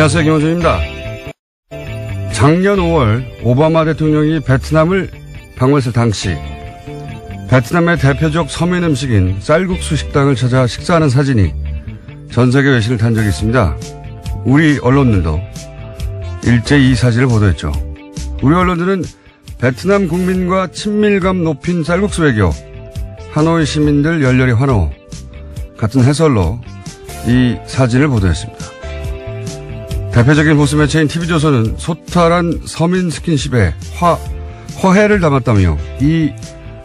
안녕하세요. 김원준입니다. 작년 5월 오바마 대통령이 베트남을 방문했을 당시 베트남의 대표적 서민 음식인 쌀국수 식당을 찾아 식사하는 사진이 전 세계 외신을 탄 적이 있습니다. 우리 언론들도 일제히 이 사진을 보도했죠. 우리 언론들은 베트남 국민과 친밀감 높인 쌀국수 외교, 하노이 시민들 열렬히 환호 같은 해설로 이 사진을 보도했습니다. 대표적인 보수 매체인 TV조선은 소탈한 서민 스킨십에 화해를 담았다며 이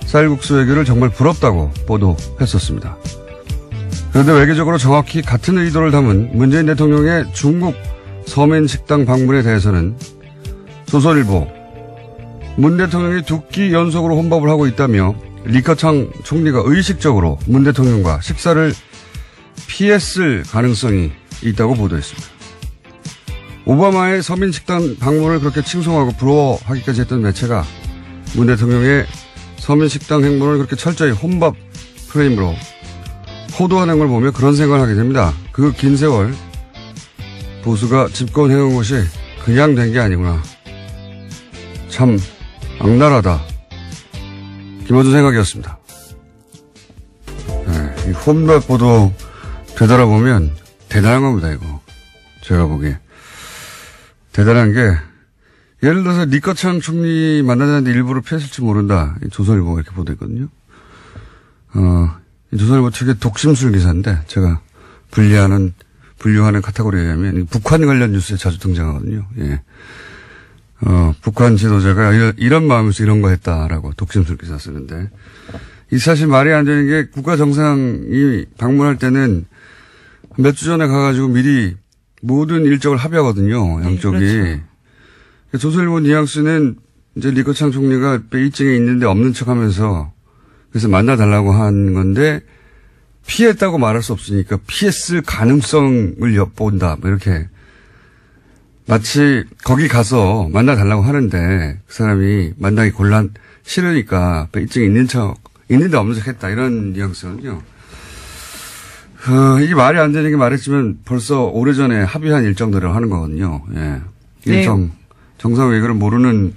쌀국수 외교를 정말 부럽다고 보도했었습니다. 그런데 외교적으로 정확히 같은 의도를 담은 문재인 대통령의 중국 서민 식당 방문에 대해서는 조선일보 문 대통령이 2끼 연속으로 혼밥을 하고 있다며 리커창 총리가 의식적으로 문 대통령과 식사를 피했을 가능성이 있다고 보도했습니다. 오바마의 서민 식당 방문을 그렇게 칭송하고 부러워하기까지 했던 매체가 문 대통령의 서민 식당 행보를 그렇게 철저히 혼밥 프레임으로 호도하는 걸 보며 그런 생각을 하게 됩니다. 그 긴 세월 보수가 집권해온 것이 그냥 된 게 아니구나. 참 악랄하다. 김원준 생각이었습니다. 네, 이 혼밥 보도 되돌아보면 대단한 겁니다. 이거 제가 보기에. 대단한 게 예를 들어서 리커창 총리 만나자는데 일부러 피했을지 모른다. 조선일보가 이렇게 보도했거든요. 조선일보 측의 독심술 기사인데 제가 분류하는 카테고리에 의하면 북한 관련 뉴스에 자주 등장하거든요. 예. 북한 지도자가 이런 마음에서 이런 거 했다라고 독심술 기사 쓰는데 이 사실 말이 안 되는 게 국가 정상이 방문할 때는 몇 주 전에 가가지고 미리 모든 일정을 합의하거든요. 양쪽이. 네, 그렇죠. 조선일보 뉘앙스는 이제 리커창 총리가 베이징에 있는데 없는 척하면서 그래서 만나달라고 한 건데 피했다고 말할 수 없으니까 피했을 가능성을 엿본다. 뭐 이렇게 마치 거기 가서 만나달라고 하는데 그 사람이 만나기 싫으니까 베이징에 있는데 없는 척 했다. 이런 뉘앙스거든요. 이게 말이 안 되는 게 말했지만 벌써 오래전에 합의한 일정들을 하는 거거든요. 예. 일정, 네. 정상 외교를 모르는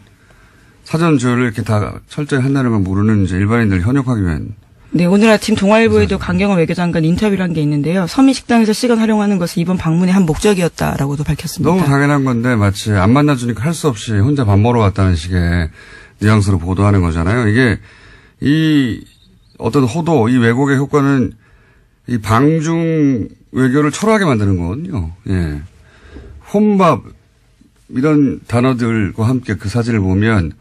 사전 조율을 이렇게 다 철저히 한다는 걸 모르는 이제 일반인들 현역하기 위한. 네, 오늘 아침 동아일보에도 강경화 외교장관 인터뷰를 한 게 있는데요. 서민 식당에서 시간 활용하는 것은 이번 방문의 한 목적이었다라고도 밝혔습니다. 너무 당연한 건데 마치 안 만나주니까 할 수 없이 혼자 밥 먹으러 갔다는 식의 뉘앙스로 보도하는 거잖아요. 이게 이 어떤 호도, 이 왜곡의 효과는 이 방중 외교를 초라하게 만드는 거거든요. 예. 혼밥, 이런 단어들과 함께 그 사진을 보면,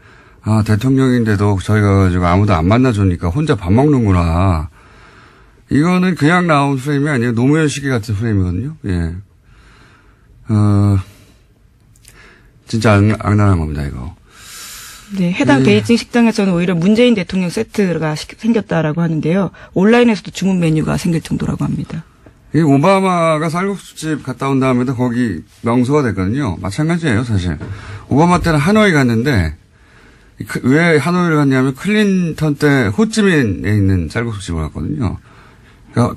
아, 대통령인데도 저희가 가지고 아무도 안 만나주니까 혼자 밥 먹는구나. 이거는 그냥 나온 프레임이 아니에요. 노무현 시기 같은 프레임이거든요. 예. 진짜 악랄한 겁니다, 이거. 네, 해당 베이징 식당에서는 오히려 문재인 대통령 세트가 생겼다라고 하는데요. 온라인에서도 주문 메뉴가 생길 정도라고 합니다. 이 오바마가 쌀국수집 갔다 온 다음에도 거기 명소가 됐거든요. 마찬가지예요, 사실. 오바마 때는 하노이 갔는데 왜 하노이를 갔냐면 클린턴 때 호찌민에 있는 쌀국수집을 갔거든요.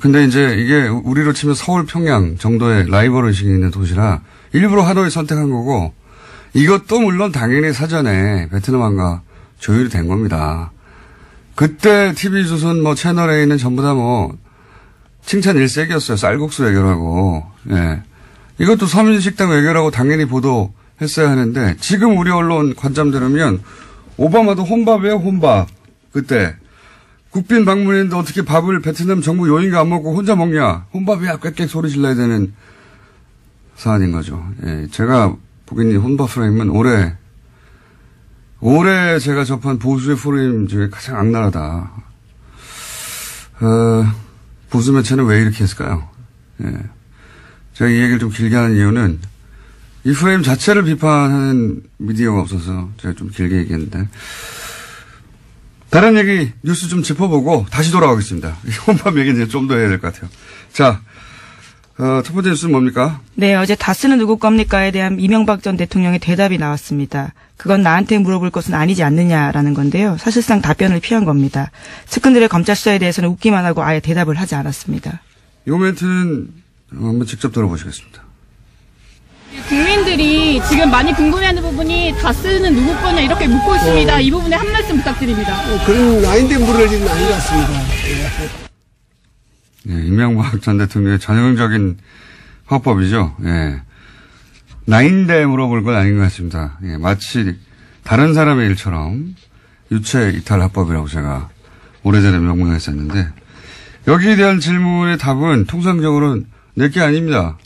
근데 이제 이게 우리로 치면 서울, 평양 정도의 라이벌 의식이 있는 도시라 일부러 하노이 선택한 거고 이것도 물론 당연히 사전에 베트남과 조율이 된 겁니다. 그때 TV조선 뭐 채널A는 전부 다 뭐 칭찬 일색이었어요. 쌀국수 외교라고. 예. 이것도 서민식당 외교라고 당연히 보도했어야 하는데 지금 우리 언론 관점 들으면 오바마도 혼밥이에요, 혼밥. 그때. 국빈 방문했는데 어떻게 밥을 베트남 정부 요인가 안 먹고 혼자 먹냐. 혼밥이야, 꽥꽥 소리 질러야 되는 사안인 거죠. 예. 제가 보기엔 혼밥 프레임은 올해 제가 접한 보수의 프레임 중에 가장 악랄하다. 보수 매체는 왜 이렇게 했을까요? 예. 제가 이 얘기를 좀 길게 하는 이유는 이 프레임 자체를 비판하는 미디어가 없어서 제가 좀 길게 얘기했는데 다른 얘기 뉴스 좀 짚어보고 다시 돌아가겠습니다. 혼밥 얘기는 좀 더 해야 될 것 같아요. 자, 첫 번째 뉴스는 뭡니까? 네, 어제 다스는 누구 겁니까에 대한 이명박 전 대통령의 대답이 나왔습니다. 그건 나한테 물어볼 것은 아니지 않느냐라는 건데요. 사실상 답변을 피한 겁니다. 측근들의 검찰 수사에 대해서는 웃기만 하고 아예 대답을 하지 않았습니다. 이 멘트는 한번 직접 들어보시겠습니다. 국민들이 지금 많이 궁금해하는 부분이 다스는 누구 거냐 이렇게 묻고 있습니다. 이 부분에 한 말씀 부탁드립니다. 그런 라인된 물을 아닌 것 같습니다. 예, 이명박 전 대통령의 전형적인 화법이죠. 예. 나인데 물어볼 건 아닌 것 같습니다. 예, 마치 다른 사람의 일처럼 유체 이탈 화법이라고 제가 오래전에 명명했었는데 여기에 대한 질문의 답은 통상적으로는 내 게 아닙니다.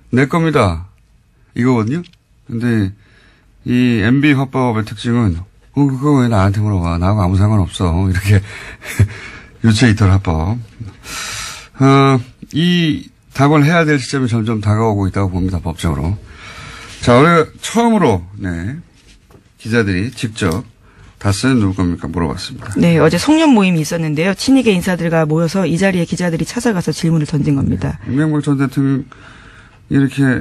내 겁니다. 이거거든요. 근데 이 MB 화법의 특징은 그거 왜 나한테 물어봐. 나하고 아무 상관없어. 이렇게 유체 이탈 화법. 이 답을 해야 될 시점이 점점 다가오고 있다고 봅니다. 법적으로. 자, 우리가 처음으로 기자들이 직접 다스는 누구 겁니까? 물어봤습니다. 네, 어제 송년 모임이 있었는데요. 친이계 인사들과 모여서 이 자리에 기자들이 찾아가서 질문을 던진 겁니다. 이명박 전 대통령 이렇게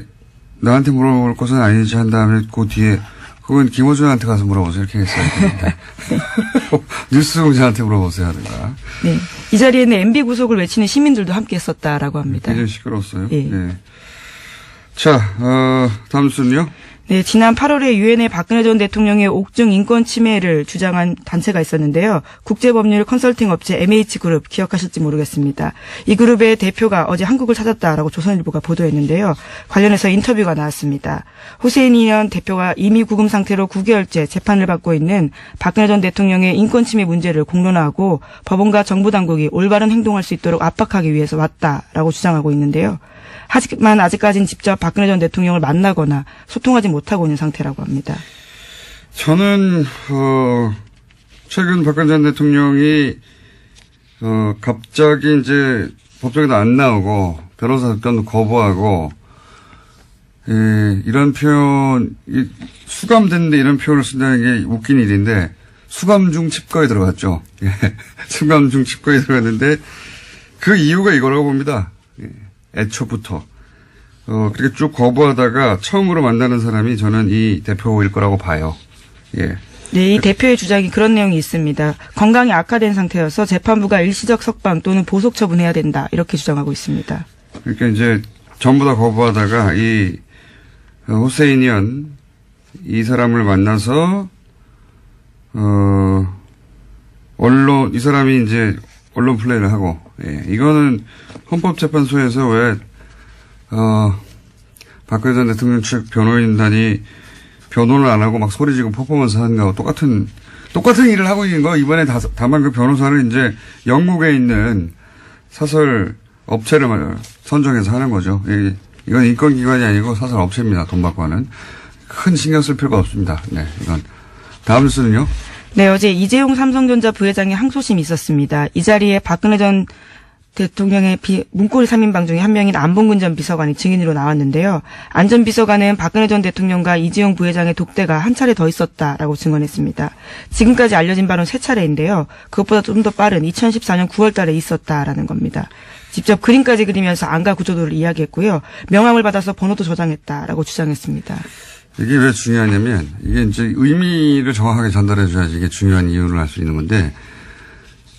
나한테 물어볼 것은 아니지 한 다음에 그 뒤에 그건 김어준한테 가서 물어보세요. 이렇게 했어야 되는데. 뉴스 공장한테 물어보세요 하든가. 네. 이 자리에는 MB 구속을 외치는 시민들도 함께 했었다라고 합니다. 굉장히 시끄러웠어요. 예. 네. 자, 다음 순요. 네, 지난 8월에 유엔의 박근혜 전 대통령의 옥중 인권 침해를 주장한 단체가 있었는데요. 국제법률 컨설팅 업체 MH그룹 기억하실지 모르겠습니다. 이 그룹의 대표가 어제 한국을 찾았다라고 조선일보가 보도했는데요. 관련해서 인터뷰가 나왔습니다. 호세인이현 대표가 이미 구금 상태로 9개월째 재판을 받고 있는 박근혜 전 대통령의 인권 침해 문제를 공론화하고 법원과 정부 당국이 올바른 행동할 수 있도록 압박하기 위해서 왔다라고 주장하고 있는데요. 하지만 아직까지는 직접 박근혜 전 대통령을 만나거나 소통하지 못하고 있는 상태라고 합니다. 저는 최근 박근혜 전 대통령이 갑자기 이제 법정에도 안 나오고 변호사 접견도 거부하고 이런 표현 수감됐는데 이런 표현을 쓴다는 게 웃긴 일인데 수감 중 칩거에 들어갔죠. 예. 수감 중 칩거에 들어갔는데 그 이유가 이거라고 봅니다. 애초부터. 그렇게 쭉 거부하다가 처음으로 만나는 사람이 저는 이 대표일 거라고 봐요. 예. 네, 이 대표의 주장이 그런 내용이 있습니다. 건강이 악화된 상태여서 재판부가 일시적 석방 또는 보석 처분해야 된다. 이렇게 주장하고 있습니다. 그러니까 이제 전부 다 거부하다가 이 호세인이언 이 사람을 만나서 이 사람이 이제 언론 플레이를 하고, 예. 이거는 헌법재판소에서 왜, 박근혜 전 대통령 측 변호인단이 변호를 안 하고 막 소리 지르고 퍼포먼스 하는 거하고 똑같은 일을 하고 있는 거, 이번에 다만 그 변호사는 이제 영국에 있는 사설 업체를 선정해서 하는 거죠. 이건 인권기관이 아니고 사설 업체입니다. 돈 받고 하는. 큰 신경 쓸 필요가 없습니다. 네, 이건. 다음 뉴스는요? 네, 어제 이재용 삼성전자 부회장의 항소심이 있었습니다. 이 자리에 박근혜 전 대통령의 문고리 3인방 중에 한 명인 안봉근 전 비서관이 증인으로 나왔는데요. 안 전 비서관은 박근혜 전 대통령과 이재용 부회장의 독대가 한 차례 더 있었다라고 증언했습니다. 지금까지 알려진 바는 3차례인데요. 그것보다 좀 더 빠른 2014년 9월 달에 있었다라는 겁니다. 직접 그림까지 그리면서 안가 구조도를 이야기했고요. 명함을 받아서 번호도 저장했다라고 주장했습니다. 이게 왜 중요하냐면 이게 이제 의미를 정확하게 전달해 줘야지 이게 중요한 이유를 알 수 있는 건데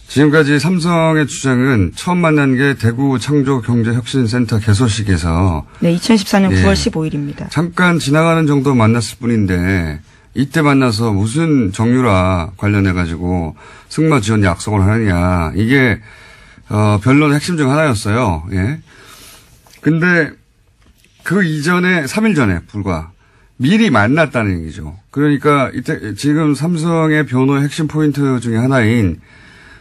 지금까지 삼성의 주장은 처음 만난 게 대구 창조경제혁신센터 개소식에서 네, 2014년 9월 15일입니다. 잠깐 지나가는 정도 만났을 뿐인데 이때 만나서 무슨 정유라 관련해 가지고 승마 지원 약속을 하느냐 이게 변론의 핵심 중 하나였어요. 예. 근데 그 이전에 3일 전에 불과 미리 만났다는 얘기죠. 그러니까 이때 지금 삼성의 변호의 핵심 포인트 중에 하나인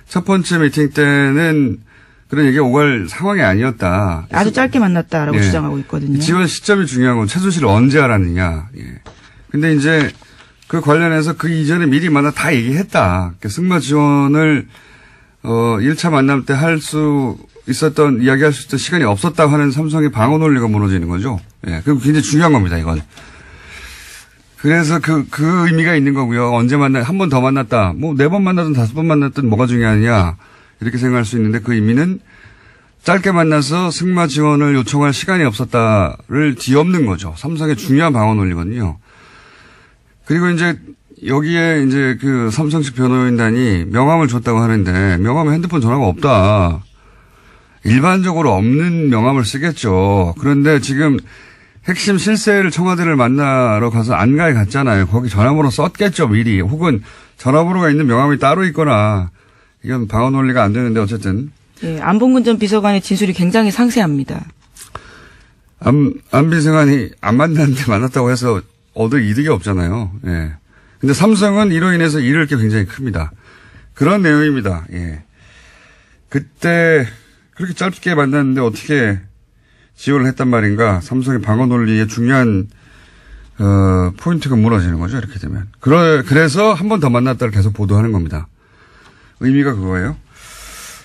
첫 번째 미팅 때는 그런 얘기가 오갈 상황이 아니었다. 아주 짧게 만났다라고 주장하고 있거든요. 지원 시점이 중요한 건 최순실을 언제 알았느냐. 예. 근데 이제 그 관련해서 그 이전에 미리 만나 다 얘기했다. 승마 지원을 1차 만남 때 할 수 있었던 이야기할 수 있던 시간이 없었다고 하는 삼성의 방어 논리가 무너지는 거죠. 예. 그럼 굉장히 중요한 겁니다. 이건. 그래서 그 의미가 있는 거고요. 언제 한 번 더 만났다. 뭐 4번 만나든 5번 만났든 뭐가 중요하냐. 이렇게 생각할 수 있는데 그 의미는 짧게 만나서 승마 지원을 요청할 시간이 없었다를 뒤엎는 거죠. 삼성의 중요한 방어 논리거든요. 그리고 이제 여기에 이제 그 삼성식 변호인단이 명함을 줬다고 하는데 명함에 핸드폰 전화가 없다. 일반적으로 없는 명함을 쓰겠죠. 그런데 지금 핵심 실세를 청와대를 만나러 가서 안가에 갔잖아요. 거기 전화번호 썼겠죠, 미리. 혹은 전화번호가 있는 명함이 따로 있거나. 이건 방어 논리가 안 되는데 어쨌든. 예, 안봉근 전 비서관의 진술이 굉장히 상세합니다. 안 비서관이 안 만났는데 만났다고 해서 얻을 이득이 없잖아요. 예. 근데 삼성은 이로 인해서 잃을 게 굉장히 큽니다. 그런 내용입니다. 예. 그때 그렇게 짧게 만났는데 어떻게 지원을 했단 말인가. 삼성의 방어 논리의 중요한 포인트가 무너지는 거죠. 이렇게 되면. 그래서 한 번 더 만났다를 계속 보도하는 겁니다. 의미가 그거예요.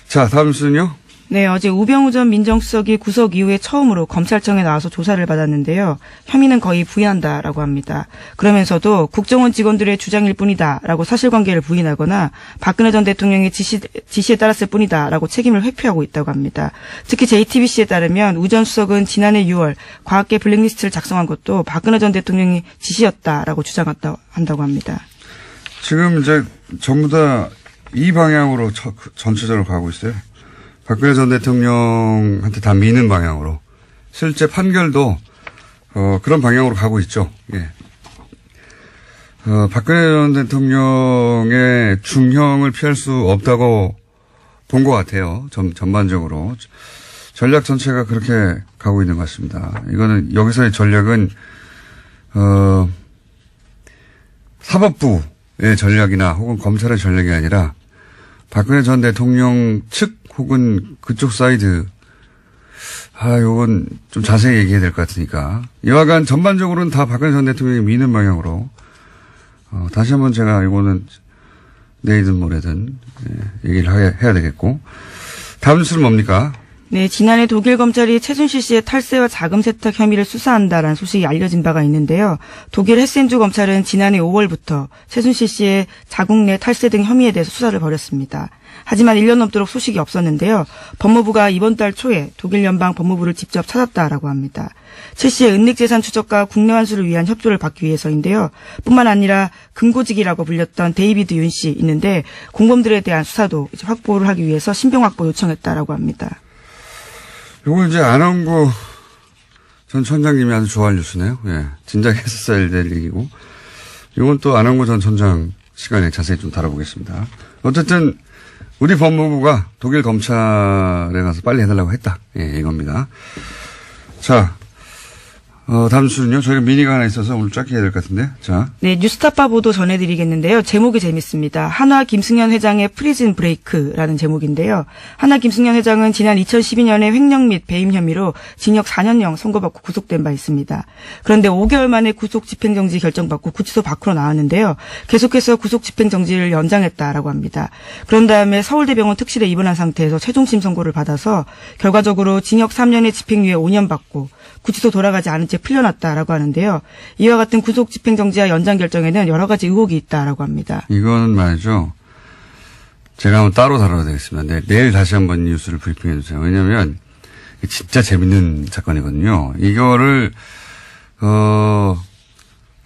자, 다음 뉴스는요. 네, 어제 우병우 전 민정수석이 구속 이후에 처음으로 검찰청에 나와서 조사를 받았는데요. 혐의는 거의 부인한다라고 합니다. 그러면서도 국정원 직원들의 주장일 뿐이다라고 사실관계를 부인하거나 박근혜 전 대통령의 지시에 따랐을 뿐이다라고 책임을 회피하고 있다고 합니다. 특히 JTBC에 따르면 우 전 수석은 지난해 6월 과학계 블랙리스트를 작성한 것도 박근혜 전 대통령이 지시였다라고 주장한다고 합니다. 지금 이제 전부 다 이 방향으로 전체적으로 가고 있어요. 박근혜 전 대통령한테 다 미는 방향으로. 실제 판결도, 그런 방향으로 가고 있죠. 예. 박근혜 전 대통령의 중형을 피할 수 없다고 본 것 같아요. 전반적으로. 전략 전체가 그렇게 가고 있는 것 같습니다. 이거는, 여기서의 전략은, 사법부의 전략이나 혹은 검찰의 전략이 아니라 박근혜 전 대통령 측 혹은 그쪽 사이드, 요건 좀 자세히 얘기해야 될 것 같으니까. 이와간 전반적으로는 다 박근혜 전 대통령이 미는 방향으로, 다시 한번 제가 이거는 내일든 모레든, 얘기를 해야 되겠고. 다음 뉴스는 뭡니까? 네, 지난해 독일 검찰이 최순실 씨의 탈세와 자금 세탁 혐의를 수사한다라는 소식이 알려진 바가 있는데요. 독일 헤센주 검찰은 지난해 5월부터 최순실 씨의 자국 내 탈세 등 혐의에 대해서 수사를 벌였습니다. 하지만 1년 넘도록 소식이 없었는데요. 법무부가 이번 달 초에 독일 연방 법무부를 직접 찾았다라고 합니다. 최 씨의 은닉재산 추적과 국내 환수를 위한 협조를 받기 위해서인데요. 뿐만 아니라 금고직이라고 불렸던 데이비드 윤 씨 있는데 공범들에 대한 수사도 이제 확보를 하기 위해서 신병 확보 요청했다라고 합니다. 이건 이제 안원구 전 천장님이 아주 좋아할 뉴스네요. 예. 진작 했었어야 될 얘기고. 이건 또 안원구 전 천장 시간에 자세히 좀 다뤄보겠습니다. 어쨌든 우리 법무부가 독일 검찰에 가서 빨리 해달라고 했다. 예, 이겁니다. 자, 다음 뉴스는요. 저희가 미니가 하나 있어서 오늘 짧게 해야 될 것 같은데. 자. 네, 뉴스타파 보도 전해드리겠는데요. 제목이 재밌습니다. 한화 김승현 회장의 프리즌 브레이크라는 제목인데요. 한화 김승현 회장은 지난 2012년에 횡령 및 배임 혐의로 징역 4년형 선고받고 구속된 바 있습니다. 그런데 5개월 만에 구속 집행정지 결정받고 구치소 밖으로 나왔는데요. 계속해서 구속 집행정지를 연장했다라고 합니다. 그런 다음에 서울대병원 특실에 입원한 상태에서 최종심 선고를 받아서 결과적으로 징역 3년에 집행유예 5년 받고 구치소 돌아가지 않은 채 풀려났다라고 하는데요. 이와 같은 구속 집행정지와 연장 결정에는 여러 가지 의혹이 있다라고 합니다. 이거는 말이죠. 제가 한번 따로 다뤄야 되겠습니다. 내일 다시 한번 뉴스를 브리핑해 주세요. 왜냐하면 진짜 재밌는 사건이거든요. 이거를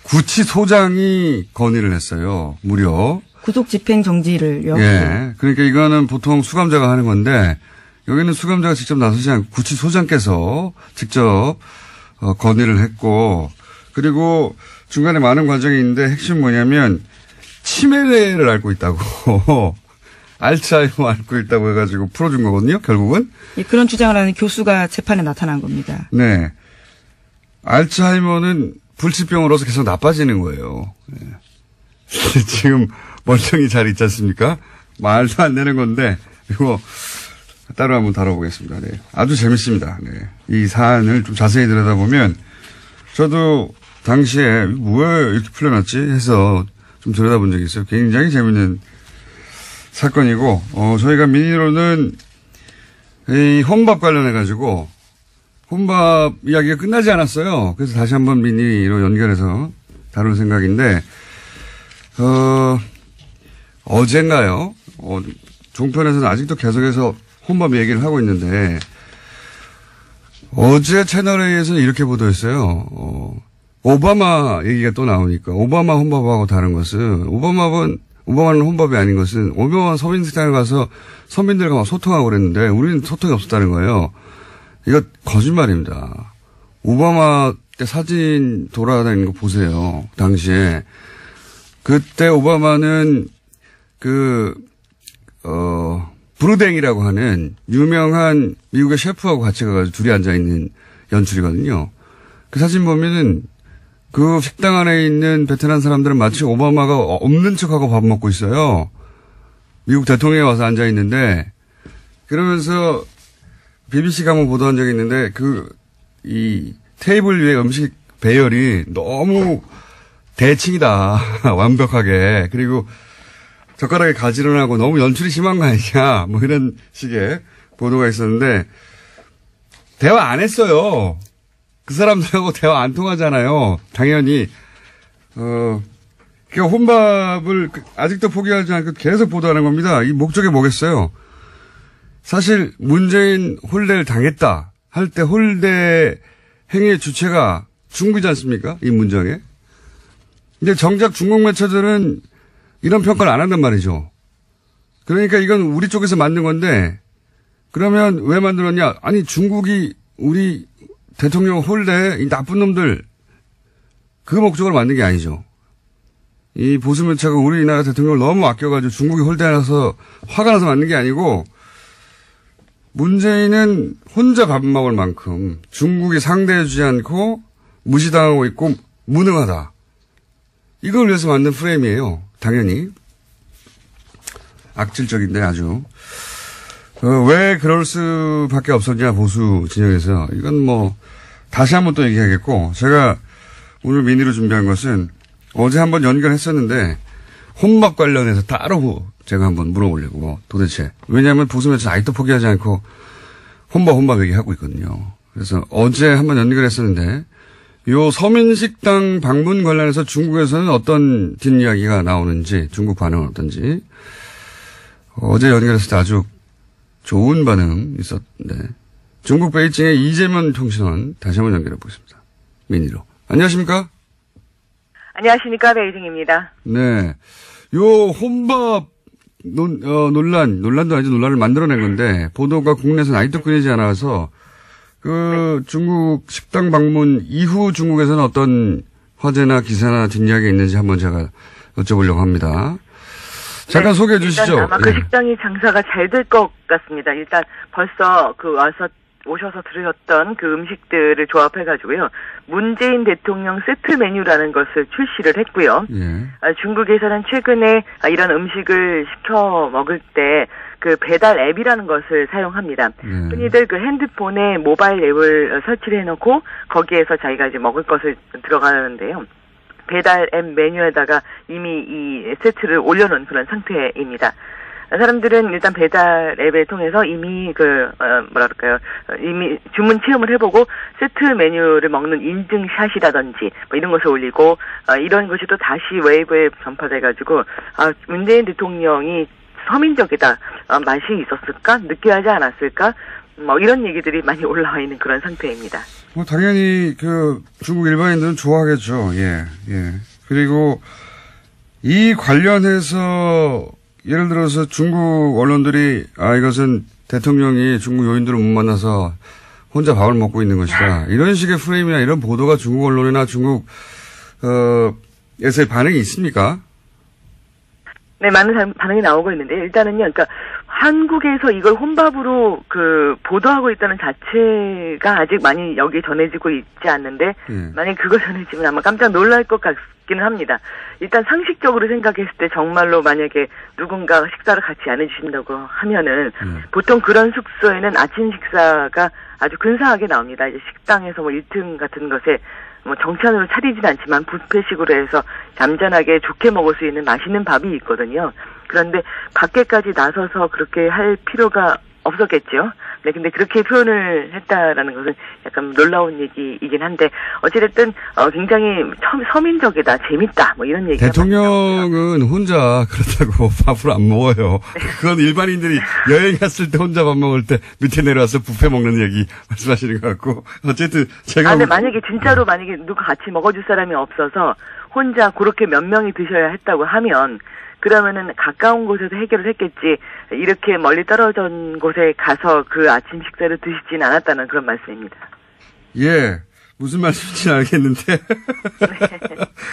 구치소장이 건의를 했어요. 무려. 구속 집행정지를요. 예. 그러니까 이거는 보통 수감자가 하는 건데 여기는 수감자가 직접 나서지 않고 구치소장께서 직접 건의를 했고 그리고 중간에 많은 과정이 있는데 핵심 뭐냐면 치매를 앓고 있다고 알츠하이머 앓고 있다고 해가지고 풀어준 거거든요. 결국은. 예, 그런 주장을 하는 교수가 재판에 나타난 겁니다. 네. 알츠하이머는 불치병으로서 계속 나빠지는 거예요. 네. 지금 멀쩡히 잘 있지 않습니까? 말도 안 되는 건데 이거 따로 한번 다뤄보겠습니다. 네. 아주 재밌습니다. 네. 이 사안을 좀 자세히 들여다보면 저도 당시에 왜 이렇게 풀려났지 해서 좀 들여다본 적이 있어요. 굉장히 재밌는 사건이고 저희가 미니로는 이 혼밥 관련해가지고 혼밥 이야기가 끝나지 않았어요. 그래서 다시 한번 미니로 연결해서 다룰 생각인데 어젠가요? 종편에서는 아직도 계속해서 혼밥 얘기를 하고 있는데 어제 채널A에서는 이렇게 보도했어요. 오바마 얘기가 또 나오니까 오바마 혼밥하고 다른 것은 오바마는 혼밥이 아닌 것은 오바마 서민식당에 가서 서민들과 막 소통하고 그랬는데 우리는 소통이 없었다는 거예요. 이거 거짓말입니다. 오바마 때 사진 돌아다니는 거 보세요. 당시에. 그때 오바마는 브루댕이라고 하는 유명한 미국의 셰프하고 같이 가가지고 둘이 앉아있는 연출이거든요. 그 사진 보면은 그 식당 안에 있는 베트남 사람들은 마치 오바마가 없는 척하고 밥 먹고 있어요. 미국 대통령이 와서 앉아있는데, 그러면서 BBC가 한번 보도한 적이 있는데, 이 테이블 위에 음식 배열이 너무 대칭이다. 완벽하게. 그리고 젓가락에 가지런하고 너무 연출이 심한 거 아니냐. 뭐 이런 식의 보도가 있었는데, 대화 안 했어요. 그 사람들하고 대화 안 통하잖아요. 당연히. 그러니까 혼밥을 아직도 포기하지 않고 계속 보도하는 겁니다. 이 목적이 뭐겠어요? 사실 문재인 홀대를 당했다 할 때 홀대 행위의 주체가 중국이지 않습니까? 이 문장에. 근데 정작 중국 매체들은 이런 평가를 안 한단 말이죠. 그러니까 이건 우리 쪽에서 만든 건데, 그러면 왜 만들었냐? 아니, 중국이 우리 대통령 홀대, 이 나쁜 놈들, 그 목적으로 만든 게 아니죠. 이 보수 매체가 우리나라 대통령을 너무 아껴가지고 중국이 홀대해서 화가 나서 만든 게 아니고, 문재인은 혼자 밥 먹을 만큼 중국이 상대해주지 않고 무시당하고 있고 무능하다. 이걸 위해서 만든 프레임이에요. 당연히. 악질적인데 아주. 왜 그럴 수밖에 없었냐, 보수 진영에서. 이건 뭐 다시 한번 또 얘기하겠고, 제가 오늘 미니로 준비한 것은 어제 한번 연결했었는데 혼밥 관련해서 따로 제가 한번 물어보려고. 도대체. 왜냐하면 보수 매체 아직도 포기하지 않고 혼밥 얘기하고 있거든요. 그래서 어제 한번 연결했었는데, 요 서민식당 방문 관련해서 중국에서는 어떤 뒷이야기가 나오는지, 중국 반응은 어떤지, 어제 연결했을 때 아주 좋은 반응 있었는데, 중국 베이징의 이재명 통신원 다시 한번 연결해 보겠습니다. 미니로. 안녕하십니까? 안녕하십니까, 베이징입니다. 네. 요 혼밥 논란도 아니죠. 논란을 만들어낸 건데, 보도가 국내에서는 아직도 끊이지 않아서, 중국 식당 방문 이후 중국에서는 어떤 화제나 기사나 뒷이야기가 있는지 한번 제가 여쭤보려고 합니다. 잠깐 네, 소개해 주시죠. 아마 그 식당이 장사가 잘 될 것 같습니다. 일단 벌써 오셔서 들으셨던 그 음식들을 조합해가지고요. 문재인 대통령 세트 메뉴라는 것을 출시를 했고요. 예. 중국에서는 최근에 이런 음식을 시켜 먹을 때 그 배달 앱이라는 것을 사용합니다. 흔히들 그 핸드폰에 모바일 앱을 설치를 해놓고 거기에서 자기가 이제 먹을 것을 들어가는데요. 배달 앱 메뉴에다가 이미 이 세트를 올려놓은 그런 상태입니다. 사람들은 일단 배달 앱을 통해서 이미 이미 주문 체험을 해보고 세트 메뉴를 먹는 인증샷이라든지 뭐 이런 것을 올리고, 이런 것이 또 다시 웨이브에 전파돼가지고, 문재인 대통령이 서민적이다, 맛이 있었을까? 느끼하지 않았을까? 뭐 이런 얘기들이 많이 올라와 있는 그런 상태입니다. 뭐 당연히 중국 일반인들은 좋아하겠죠. 예. 그리고 이 관련해서 예를 들어서 중국 언론들이 이것은 대통령이 중국 요인들을 못 만나서 혼자 밥을 먹고 있는 것이다. 이런 식의 프레임이나 이런 보도가 중국 언론이나 중국에서의 반응이 있습니까? 네, 많은 반응이 나오고 있는데, 일단은요, 그러니까 한국에서 이걸 혼밥으로 보도하고 있다는 자체가 아직 많이 여기에 전해지고 있지 않는데, 만약 그거 전해지면 아마 깜짝 놀랄 것 같기는 합니다. 일단 상식적으로 생각했을 때 정말로 만약에 누군가 식사를 같이 안 해주신다고 하면은, 보통 그런 숙소에는 아침 식사가 아주 근사하게 나옵니다. 이제 식당에서 1층 같은 것에 정찬으로 차리진 않지만 뷔페식으로 해서 잠잠하게 좋게 먹을 수 있는 맛있는 밥이 있거든요. 그런데 밖에까지 나서서 그렇게 할 필요가 없었겠죠. 네, 근데 그렇게 표현을 했다라는 것은 약간 놀라운 얘기이긴 한데, 어찌됐든 굉장히 서민적이다, 재밌다, 뭐 이런 얘기가. 대통령은 혼자 그렇다고 밥을 안 먹어요. 그건 일반인들이 여행 갔을 때 혼자 밥 먹을 때 밑에 내려와서 뷔페 먹는 얘기 말씀하시는 것 같고, 어쨌든 제가. 근데 만약에 진짜로 만약에 누가 같이 먹어줄 사람이 없어서 혼자 그렇게 몇 명이 드셔야 했다고 하면, 그러면은 가까운 곳에서 해결을 했겠지, 이렇게 멀리 떨어진 곳에 가서 그 아침 식사를 드시진 않았다는 그런 말씀입니다. 예. 무슨 말씀인지 알겠는데. 네.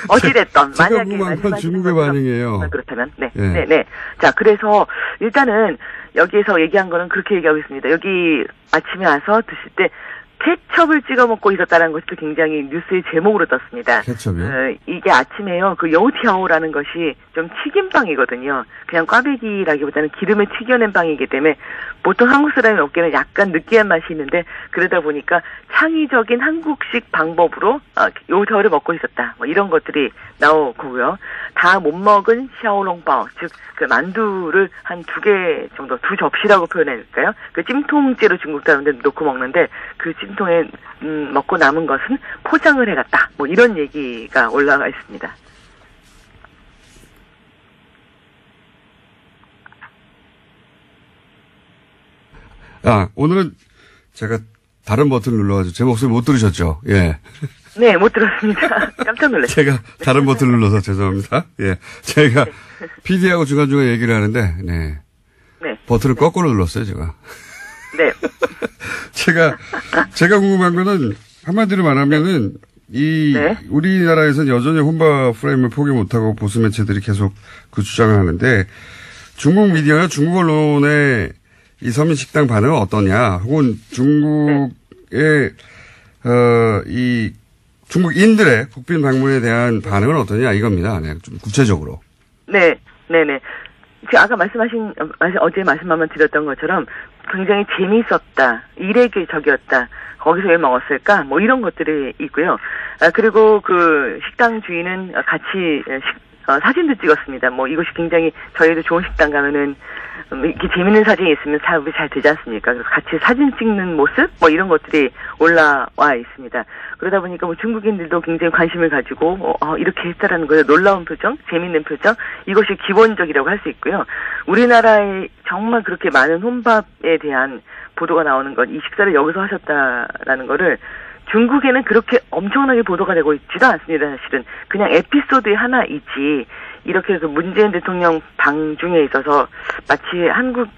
어찌됐던 제가 만약에 궁금한 건 중국의 반응이에요. 그렇다면 네. 네. 네. 네. 자, 그래서 일단은 여기에서 얘기한 거는 그렇게 얘기하고 있습니다. 여기 아침에 와서 드실 때 케첩을 찍어 먹고 있었다는 것이 굉장히 뉴스의 제목으로 떴습니다. 케첩이요? 이게 아침에요. 그 여우티아오라는 것이 좀 튀김빵이거든요. 그냥 꽈배기라기보다는 기름에 튀겨낸 빵이기 때문에 보통 한국 사람이 먹기에는 약간 느끼한 맛이 있는데 그러다 보니까 창의적인 한국식 방법으로 여우티아오를 먹고 있었다. 뭐 이런 것들이 나오고요. 다 못 먹은 샤오롱바오, 즉 그 만두를 한 2개 정도, 2접시라고 표현할까요? 그 찜통째로 중국 사람들 놓고 먹는데 그 찜통에 먹고 남은 것은 포장을 해갔다. 뭐 이런 얘기가 올라가 있습니다. 오늘은 제가 다른 버튼을 눌러가지고 제 목소리 못 들으셨죠? 예. 네, 못 들었습니다. 깜짝 놀랐어요. 제가 다른 버튼을 눌러서 죄송합니다. 예. 제가 PD하고 중간중간 얘기를 하는데, 네. 네. 버튼을 거꾸로 눌렀어요, 제가. 네. 제가 궁금한 거는 한마디로 말하면은 네. 우리나라에서는 여전히 혼밥 프레임을 포기 못하고 보수 매체들이 계속 그 주장을 하는데 중국 미디어나 중국 언론의 이 서민식당 반응은 어떠냐? 혹은 중국의, 이 중국인들의 국빈 방문에 대한 반응은 어떠냐? 이겁니다. 네, 좀 구체적으로. 네. 아까 어제 말씀 한번 드렸던 것처럼 굉장히 재미있었다. 이례적이었다. 거기서 왜 먹었을까? 뭐 이런 것들이 있고요. 그리고 그 식당 주인은 같이 사진도 찍었습니다. 뭐 이것이 굉장히 저희도 좋은 식당 가면은 이렇게 재밌는 사진이 있으면 사업이 잘 되지 않습니까? 그래서 같이 사진 찍는 모습 뭐 이런 것들이 올라와 있습니다. 그러다 보니까 뭐 중국인들도 굉장히 관심을 가지고 이렇게 했다라는 거예요. 놀라운 표정, 재밌는 표정 이것이 기본적이라고 할 수 있고요. 우리나라에 정말 그렇게 많은 혼밥에 대한 보도가 나오는 건 이 식사를 여기서 하셨다라는 거를 중국에는 그렇게 엄청나게 보도가 되고 있지도 않습니다. 사실은 그냥 에피소드의 하나이지 이렇게 그 문재인 대통령 방 중에 있어서 마치 한국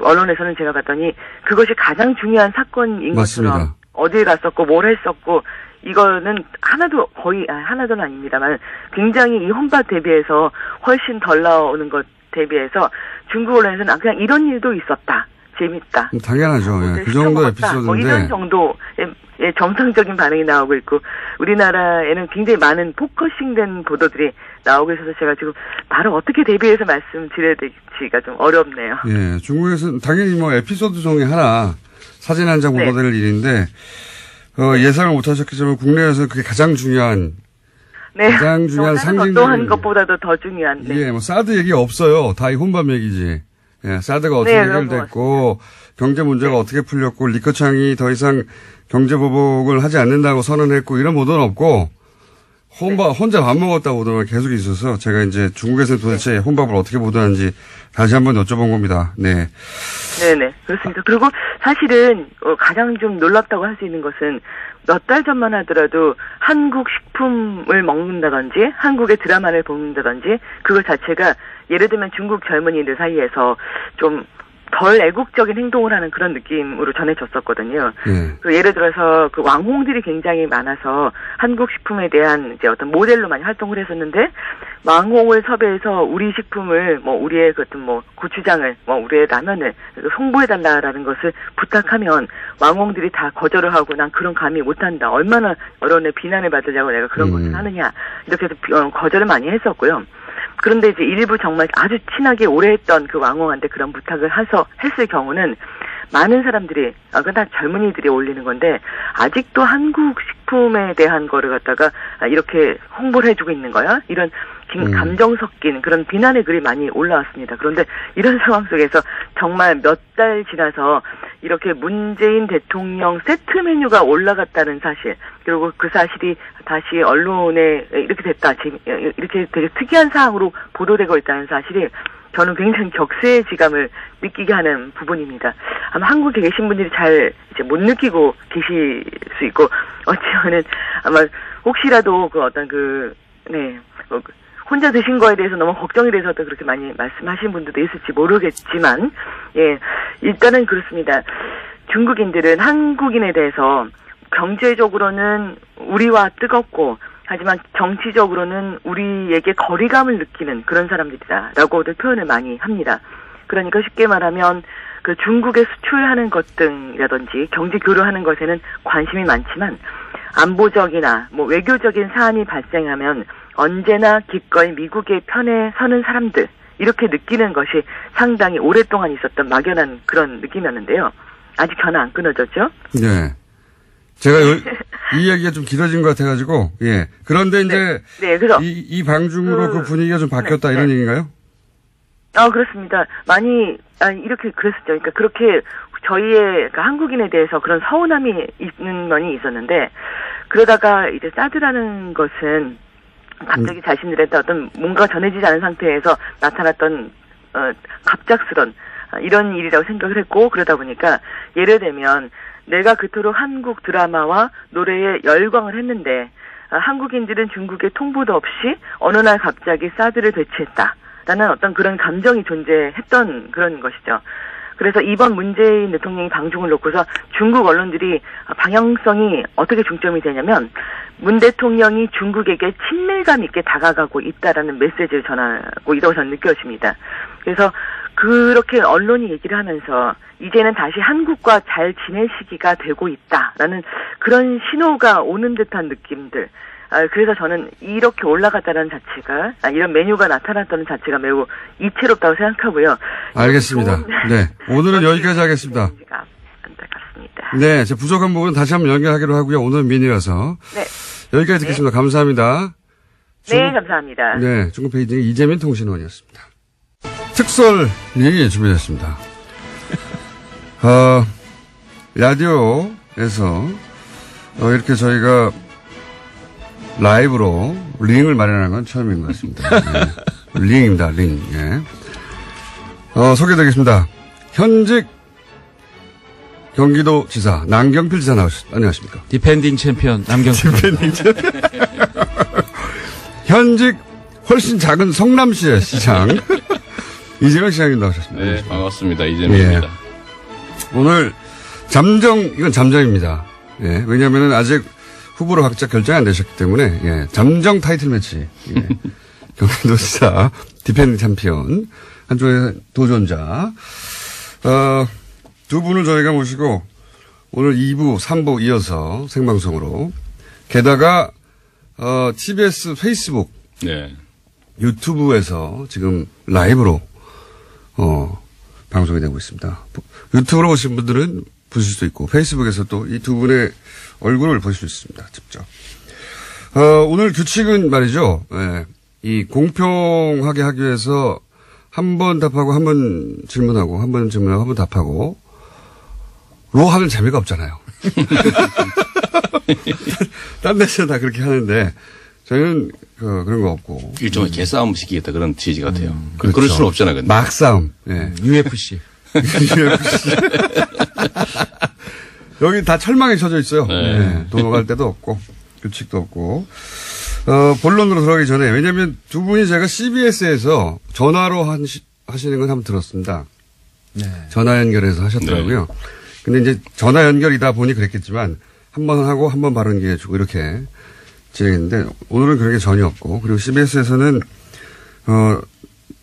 언론에서는 제가 봤더니 그것이 가장 중요한 사건인 맞습니다. 것처럼 어디에 갔었고 뭘 했었고 이거는 하나도는 아닙니다만 굉장히 이 혼밥 대비해서 훨씬 덜 나오는 것 대비해서 중국 언론에서는 그냥 이런 일도 있었다. 재밌다. 당연하죠. 예. 그 정도 에피소드인데. 뭐 이런 정도의 정상적인 반응이 나오고 있고 우리나라에는 굉장히 많은 포커싱된 보도들이 나오고 있어서 제가 지금 바로 어떻게 대비해서 말씀드려야 될지가 좀 어렵네요. 예, 중국에서는 당연히 뭐 에피소드 중에 하나 사진 한 장 보도될 일인데 예상을 못하셨겠지만 국내에서 그게 가장 중요한 가장 중요한 상징. 어떠한 것보다도 더 중요한. 예, 뭐 사드 얘기 없어요. 다 이 혼밥 얘기지. 예, 사드가 어떻게 해결됐고 경제 문제가 어떻게 풀렸고 리커창이 더 이상 경제 보복을 하지 않는다고 선언했고 이런 보도는 없고 혼자 밥 먹었다고 보도가 계속 있어서 제가 이제 중국에서 도대체 혼밥을 어떻게 보도하는지 다시 한번 여쭤본 겁니다. 네. 네네. 그렇습니다. 그리고 사실은 가장 좀 놀랍다고 할 수 있는 것은 몇 달 전만 하더라도 한국 식품을 먹는다든지 한국의 드라마를 보는다든지 그것 자체가 예를 들면 중국 젊은이들 사이에서 좀 덜 애국적인 행동을 하는 그런 느낌으로 전해졌었거든요. 그 예를 들어서 그 왕홍들이 굉장히 많아서 한국 식품에 대한 이제 어떤 모델로 많이 활동을 했었는데 왕홍을 섭외해서 우리 식품을 뭐 우리의 그 어떤 뭐 고추장을 뭐 우리의 라면을 홍보해달라라는 것을 부탁하면 왕홍들이 다 거절을 하고 난 그런 감히 못한다. 얼마나 언론의 비난을 받으려고 내가 그런 것을 하느냐 이렇게 해서 거절을 많이 했었고요. 그런데 이제 일부 정말 아주 친하게 오래 했던 그 왕홍한테 그런 부탁을 했을 경우는 많은 사람들이, 다 젊은이들이 올리는 건데, 아직도 한국 식품에 대한 거를 갖다가 이렇게 홍보를 해주고 있는 거야? 이런 감정 섞인 그런 비난의 글이 많이 올라왔습니다. 그런데 이런 상황 속에서 정말 몇 달 지나서 이렇게 문재인 대통령 세트 메뉴가 올라갔다는 사실, 그리고 그 사실이 다시 언론에 이렇게 됐다, 이렇게 되게 특이한 사항으로 보도되고 있다는 사실이 저는 굉장히 격세의 지감을 느끼게 하는 부분입니다. 아마 한국에 계신 분들이 잘 이제 못 느끼고 계실 수 있고, 어찌하면 아마 혹시라도 그 어떤 혼자 드신 거에 대해서 너무 걱정이 돼서도 그렇게 많이 말씀하신 분들도 있을지 모르겠지만, 예, 일단은 그렇습니다. 중국인들은 한국인에 대해서 경제적으로는 우리와 뜨겁고 하지만 정치적으로는 우리에게 거리감을 느끼는 그런 사람들이다라고도 표현을 많이 합니다. 그러니까 쉽게 말하면 그 중국에 수출하는 것 등이라든지 경제 교류하는 것에는 관심이 많지만 안보적이나 뭐 외교적인 사안이 발생하면 언제나 기꺼이 미국의 편에 서는 사람들 이렇게 느끼는 것이 상당히 오랫동안 있었던 막연한 그런 느낌이었는데요. 아직 전화 안 끊어졌죠? 네. 제가 이 이야기가 좀 길어진 것 같아가지고, 예. 그런데 이제, 네, 그래서 이 방중으로 그 분위기가 좀 바뀌었다 이런 얘기인가요? 그렇습니다. 많이, 이렇게 그랬었죠. 그러니까 그렇게 저희의 그러니까 한국인에 대해서 그런 서운함이 있는 면이 있었는데, 그러다가 이제 사드라는 것은 갑자기 자신들한테 어떤 뭔가 전해지지 않은 상태에서 나타났던, 갑작스런, 이런 일이라고 생각을 했고, 그러다 보니까, 예를 들면, 내가 그토록 한국 드라마와 노래에 열광을 했는데 한국인들은 중국에 통보도 없이 어느 날 갑자기 사드를 배치했다라는 어떤 그런 감정이 존재했던 그런 것이죠. 그래서 이번 문재인 대통령이 방중을 놓고서 중국 언론들이 방향성이 어떻게 중점이 되냐면 문 대통령이 중국에게 친밀감 있게 다가가고 있다라는 메시지를 전하고 있다고 저는 느껴집니다. 그래서 그렇게 언론이 얘기를 하면서 이제는 다시 한국과 잘 지낼 시기가 되고 있다라는 그런 신호가 오는 듯한 느낌들. 그래서 저는 이렇게 올라갔다는 자체가 이런 메뉴가 나타났다는 자체가 매우 이채롭다고 생각하고요. 알겠습니다. 네, 오늘은 여기까지 하겠습니다. 안타깝습니다. 네, 제 부족한 부분 다시 한번 연결하기로 하고요. 오늘은 미니라서 네. 여기까지 듣겠습니다. 감사합니다. 네, 감사합니다. 네, 중국 베이징의 이재민 통신원이었습니다. 특설 얘기 준비했습니다. 라디오에서 이렇게 저희가 라이브로 링을 마련하는 건 처음인 것 같습니다. 네. 링입니다, 링. 예. 소개드리겠습니다. 현직 경기도지사 남경필 지사 나오셨습니다. 안녕하십니까? 디펜딩 챔피언 남경필. 디펜딩 챔피언. 현직 훨씬 작은 성남시의 시장 이재명 시장님 나오셨습니다. 네, 반갑습니다. 이재명입니다. 예. 오늘 이건 잠정입니다. 예, 왜냐하면 아직 후보로 각자 결정이 안 되셨기 때문에, 예, 잠정 타이틀 매치. 예. 경기도지사, 디펜딩 챔피언, 한쪽에 도전자. 두 분을 저희가 모시고, 오늘 2부, 3부 이어서 생방송으로. 게다가, TBS 페이스북. 네. 유튜브에서 지금 라이브로, 방송이 되고 있습니다. 유튜브로 보신 분들은 보실 수 있고, 페이스북에서 또 이 두 분의 얼굴을 보실 수 있습니다. 직접. 오늘 규칙은 말이죠. 예, 이 공평하게 하기 위해서 한 번 답하고 한 번 질문하고 한 번 질문하고 한 번 답하고 로 하면 재미가 없잖아요. 딴 데서 다 그렇게 하는데 저희는 그런 거 없고. 일종의 개싸움 시키겠다 그런 취지 같아요. 그렇죠. 그럴 수는 없잖아요. 근데. 막싸움. 예. UFC. 여기 다 철망에 쳐져 있어요. 네. 네. 도망갈 데도 없고, 규칙도 없고. 본론으로 들어가기 전에, 왜냐면 두 분이 제가 CBS에서 전화로 하시는 건 한번 들었습니다. 네. 전화 연결해서 하셨더라고요. 네. 근데 이제 전화 연결이다 보니 그랬겠지만, 한 번 하고 한 번 발언 기회 주고 이렇게 진행했는데, 오늘은 그런 게 전혀 없고, 그리고 CBS에서는,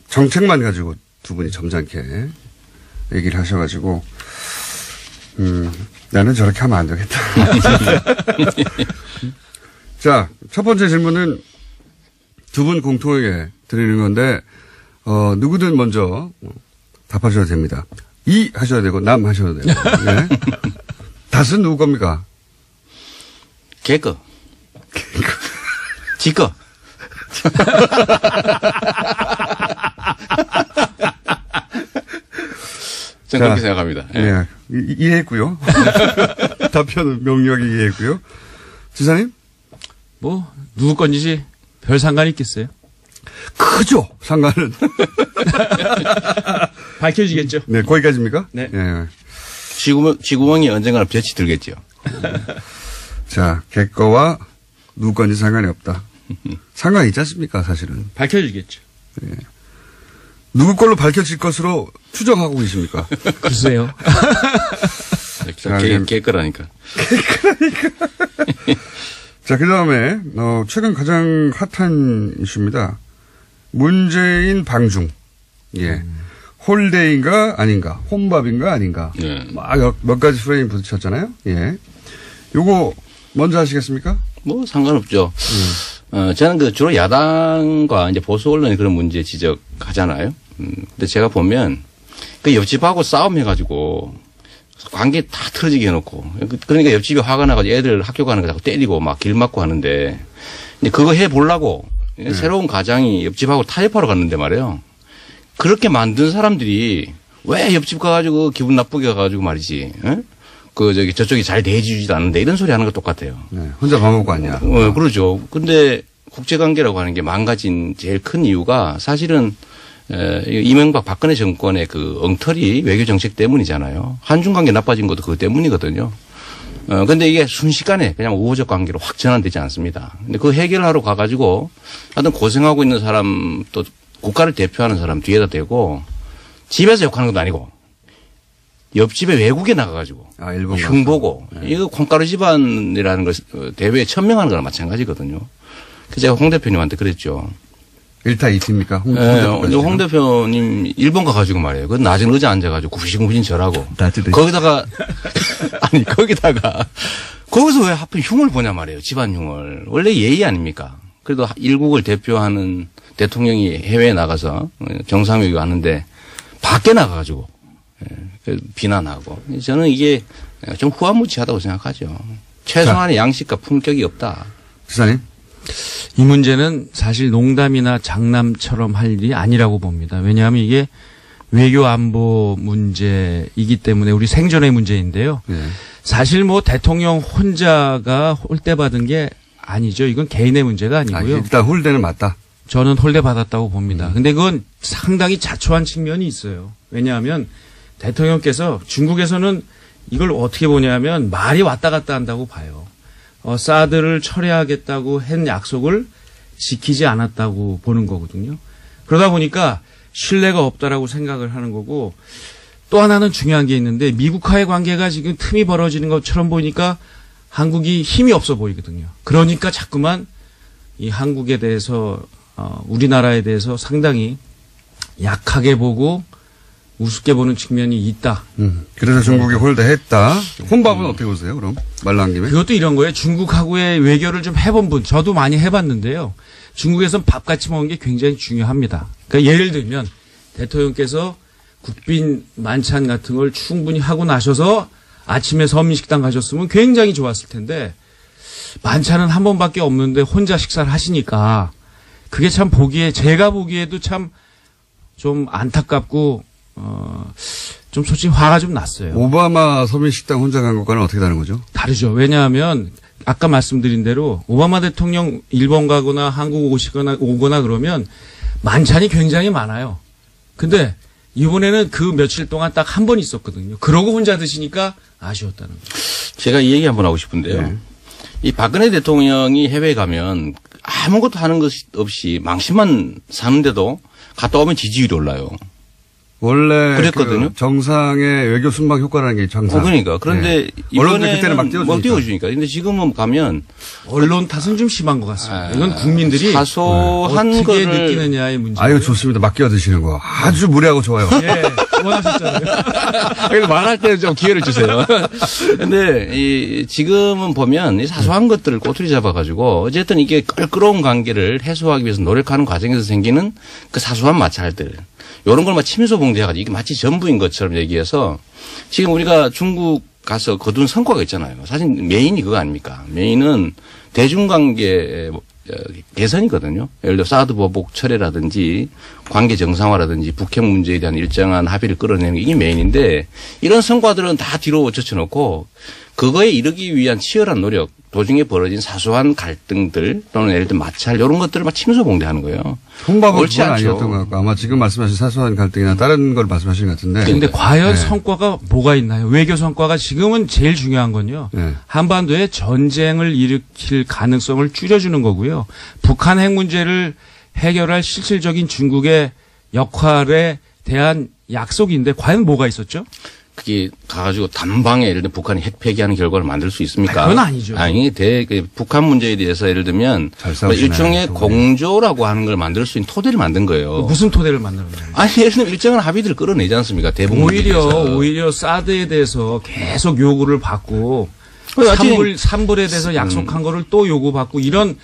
정책만 가지고 두 분이 점잖게 얘기를 하셔가지고, 나는 저렇게 하면 안 되겠다. 자, 첫 번째 질문은 두 분 공통에게 드리는 건데, 누구든 먼저 답하셔도 됩니다. 이 하셔야 되고, 남 하셔도 되고. 네. 닷은 누구 겁니까? 개거. 지거. 저는 그렇게 생각합니다. 네. 이해했고요. 답변은 명료하게 이해했고요. 지사님? 뭐 누구 건지 별 상관이 있겠어요? 크죠. 상관은. 밝혀지겠죠. 네, 거기까지입니까? 네. 네. 쥐구멍이 언젠가는 볕이 들겠죠. 자, 개거와 누구 건지 상관이 없다. 상관이 있지 않습니까, 사실은. 밝혀지겠죠. 네. 누구 걸로 밝혀질 것으로 추정하고 계십니까? 글쎄요. 개거라니까. 자, 그 다음에, 최근 가장 핫한 이슈입니다. 문재인 방중. 예. 홀데이인가 아닌가, 혼밥인가 아닌가. 네. 막 몇 가지 프레임 부딪혔잖아요. 예. 요거 먼저 하시겠습니까? 뭐 상관없죠. 저는 주로 야당과 이제 보수 언론이 그런 문제 지적하잖아요. 근데 제가 보면 그 옆집하고 싸움해가지고 관계 다 틀어지게 해놓고 그러니까 옆집이 화가 나가지고 애들 학교 가는 거 자꾸 때리고 막 길 막고 하는데 이제 그거 해보려고 새로운 가장이 옆집하고 타협하러 갔는데 말이에요. 그렇게 만든 사람들이 왜 옆집 가가지고 기분 나쁘게 가가지고 말이지. 에? 저쪽이 잘 대해주지도 않는데 이런 소리 하는 거 똑같아요. 네, 혼자 밥 먹고 왔냐. 그러죠. 근데 국제관계라고 하는 게 망가진 제일 큰 이유가 사실은 이명박 박근혜 정권의 그 엉터리 외교 정책 때문이잖아요. 한중 관계 나빠진 것도 그것 때문이거든요. 근데 이게 순식간에 그냥 우호적 관계로 확 전환되지 않습니다. 근데 그 해결하러 가가지고 하여튼 고생하고 있는 사람 또 국가를 대표하는 사람 뒤에다 대고 집에서 욕하는 것도 아니고 옆집에 외국에 나가가지고 일본 흉보고 네. 이거 콩가루 집안이라는 걸 대회에 천명하는 거랑 마찬가지거든요. 그래서 제가 홍 대표님한테 그랬죠. 1타 2티입니까? 홍 대표님 일본 가가지고 말이에요. 그 낮은 의자 앉아가지고 구시구신 절하고 거기다가 아니 거기서 왜 하필 흉을 보냐 말이에요. 집안 흉을. 원래 예의 아닙니까? 그래도 일국을 대표하는 대통령이 해외에 나가서 정상회의 하는데 밖에 나가가지고 비난하고 저는 이게 좀 후한무치하다고 생각하죠. 최소한의 양식과 품격이 없다. 지사님? 이 문제는 사실 농담이나 장남처럼 할 일이 아니라고 봅니다. 왜냐하면 이게 외교 안보 문제이기 때문에 우리 생존의 문제인데요. 네. 사실 뭐 대통령 혼자가 홀대받은 게 아니죠. 이건 개인의 문제가 아니고요. 일단 홀대는 맞다. 저는 홀대 받았다고 봅니다. 근데 그건 상당히 자초한 측면이 있어요. 왜냐하면 대통령께서 중국에서는 이걸 어떻게 보냐면 말이 왔다 갔다 한다고 봐요. 사드를 철회하겠다고 한 약속을 지키지 않았다고 보는 거거든요. 그러다 보니까 신뢰가 없다라고 생각을 하는 거고 또 하나는 중요한 게 있는데 미국과의 관계가 지금 틈이 벌어지는 것처럼 보이니까 한국이 힘이 없어 보이거든요. 그러니까 자꾸만 이 한국에 대해서 우리나라에 대해서 상당히 약하게 보고 우습게 보는 측면이 있다. 그래서 중국이 홀대했다. 혼밥은 어떻게 보세요, 그럼? 말 나온 김에? 그것도 이런 거예요. 중국하고의 외교를 좀 해본 분, 저도 많이 해봤는데요. 중국에서는 밥 같이 먹는 게 굉장히 중요합니다. 그러니까 예를 들면 대통령께서 국빈 만찬 같은 걸 충분히 하고 나셔서 아침에 서민식당 가셨으면 굉장히 좋았을 텐데 만찬은 한 번밖에 없는데 혼자 식사를 하시니까 그게 참 제가 보기에도 참 좀 안타깝고 좀 솔직히 화가 좀 났어요. 오바마 서민식당 혼자 간 것과는 어떻게 다른 거죠? 다르죠. 왜냐하면 아까 말씀드린 대로 오바마 대통령 일본 가거나 한국 오거나 그러면 만찬이 굉장히 많아요. 근데 이번에는 그 며칠 동안 딱 한 번 있었거든요. 그러고 혼자 드시니까 아쉬웠다는 거죠. 제가 이 얘기 한번 하고 싶은데요. 네. 이 박근혜 대통령이 해외에 가면 아무것도 하는 것 없이 망신만 사는데도 갔다 오면 지지율이 올라요. 원래 그랬거든요. 그 정상의 외교 순방 효과라는 게 정상. 그러니까 그런데 네. 이번에 그때는 막 띄워주니까. 근데 지금은 가면 언론 탓은 좀 심한 것 같습니다. 이건 국민들이 사소한 어떻게 거를 느끼느냐의 문제. 이거 좋습니다. 막 끼워 드시는 거 아주 무례하고 좋아요. 예, 원하셨잖아요. 그래서 말할 때는 좀 기회를 주세요. 근데 지금은 보면 이 사소한 것들을 꼬투리 잡아가지고 어쨌든 이게 껄끄러운 관계를 해소하기 위해서 노력하는 과정에서 생기는 그 사소한 마찰들. 이런 걸 막 침소봉대해가지고 이게 마치 전부인 것처럼 얘기해서 지금 우리가 중국 가서 거둔 성과가 있잖아요. 사실 메인이 그거 아닙니까? 메인은 대중관계 개선이거든요. 예를 들어 사드 보복 철회라든지 관계 정상화라든지 북핵 문제에 대한 일정한 합의를 끌어내는 게 이게 메인인데 이런 성과들은 다 뒤로 젖혀놓고 그거에 이르기 위한 치열한 노력, 도중에 벌어진 사소한 갈등들 또는 예를 들어 마찰 이런 것들을 막 침소봉대하는 거예요. 혼밥은 그건 아니었던 것 같고 아마 지금 말씀하신 사소한 갈등이나 다른 걸 말씀하시는 것 같은데. 그런데 과연 성과가 뭐가 있나요? 외교 성과가 지금은 제일 중요한 건요. 한반도에 전쟁을 일으킬 가능성을 줄여주는 거고요. 북한 핵 문제를 해결할 실질적인 중국의 역할에 대한 약속인데 과연 뭐가 있었죠? 그게 가가지고 단방에 예를 들면 북한이 핵 폐기하는 결과를 만들 수 있습니까? 그건 아니죠. 아니, 북한 문제에 대해서 예를 들면 뭐 일종의 공조라고 하는 걸 만들 수 있는 토대를 만든 거예요. 무슨 토대를 만들었나요? 아니, 예를 들면 일정한 합의들을 끌어내지 않습니까? 대부분. 오히려 사드에 대해서 계속 요구를 받고 산불에 대해서 약속한 거를 또 요구받고 이런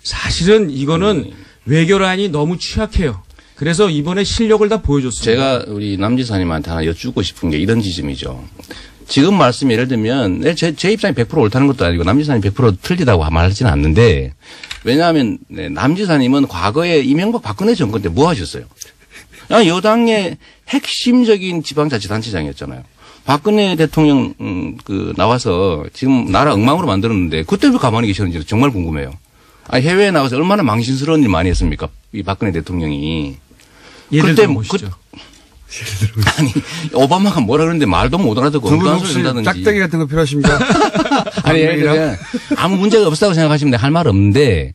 사실은 이거는 외교란이 너무 취약해요. 그래서 이번에 실력을 다 보여줬습니다. 제가 우리 남 지사님한테 하나 여쭙고 싶은 게 이런 지점이죠. 지금 말씀 예를 들면 제 입장이 100% 옳다는 것도 아니고 남 지사님 100% 틀리다고 말하지는 않는데 왜냐하면 남 지사님은 과거에 이명박 박근혜 정권 때 뭐 하셨어요? 여당의 핵심적인 지방자치단체장이었잖아요. 박근혜 대통령 나와서 지금 나라 엉망으로 만들었는데 그때 왜 가만히 계셨는지 정말 궁금해요. 해외에 나가서 얼마나 망신스러운 일 많이 했습니까? 이 박근혜 대통령이. 예를 들어 보시죠. 아니 오바마가 뭐라 그러는데 말도 못 알아듣고 두 혹시 짝대기 같은 거 필요하십니까? 아니 아무 문제가 없다고 생각하시면 할 말 없는데.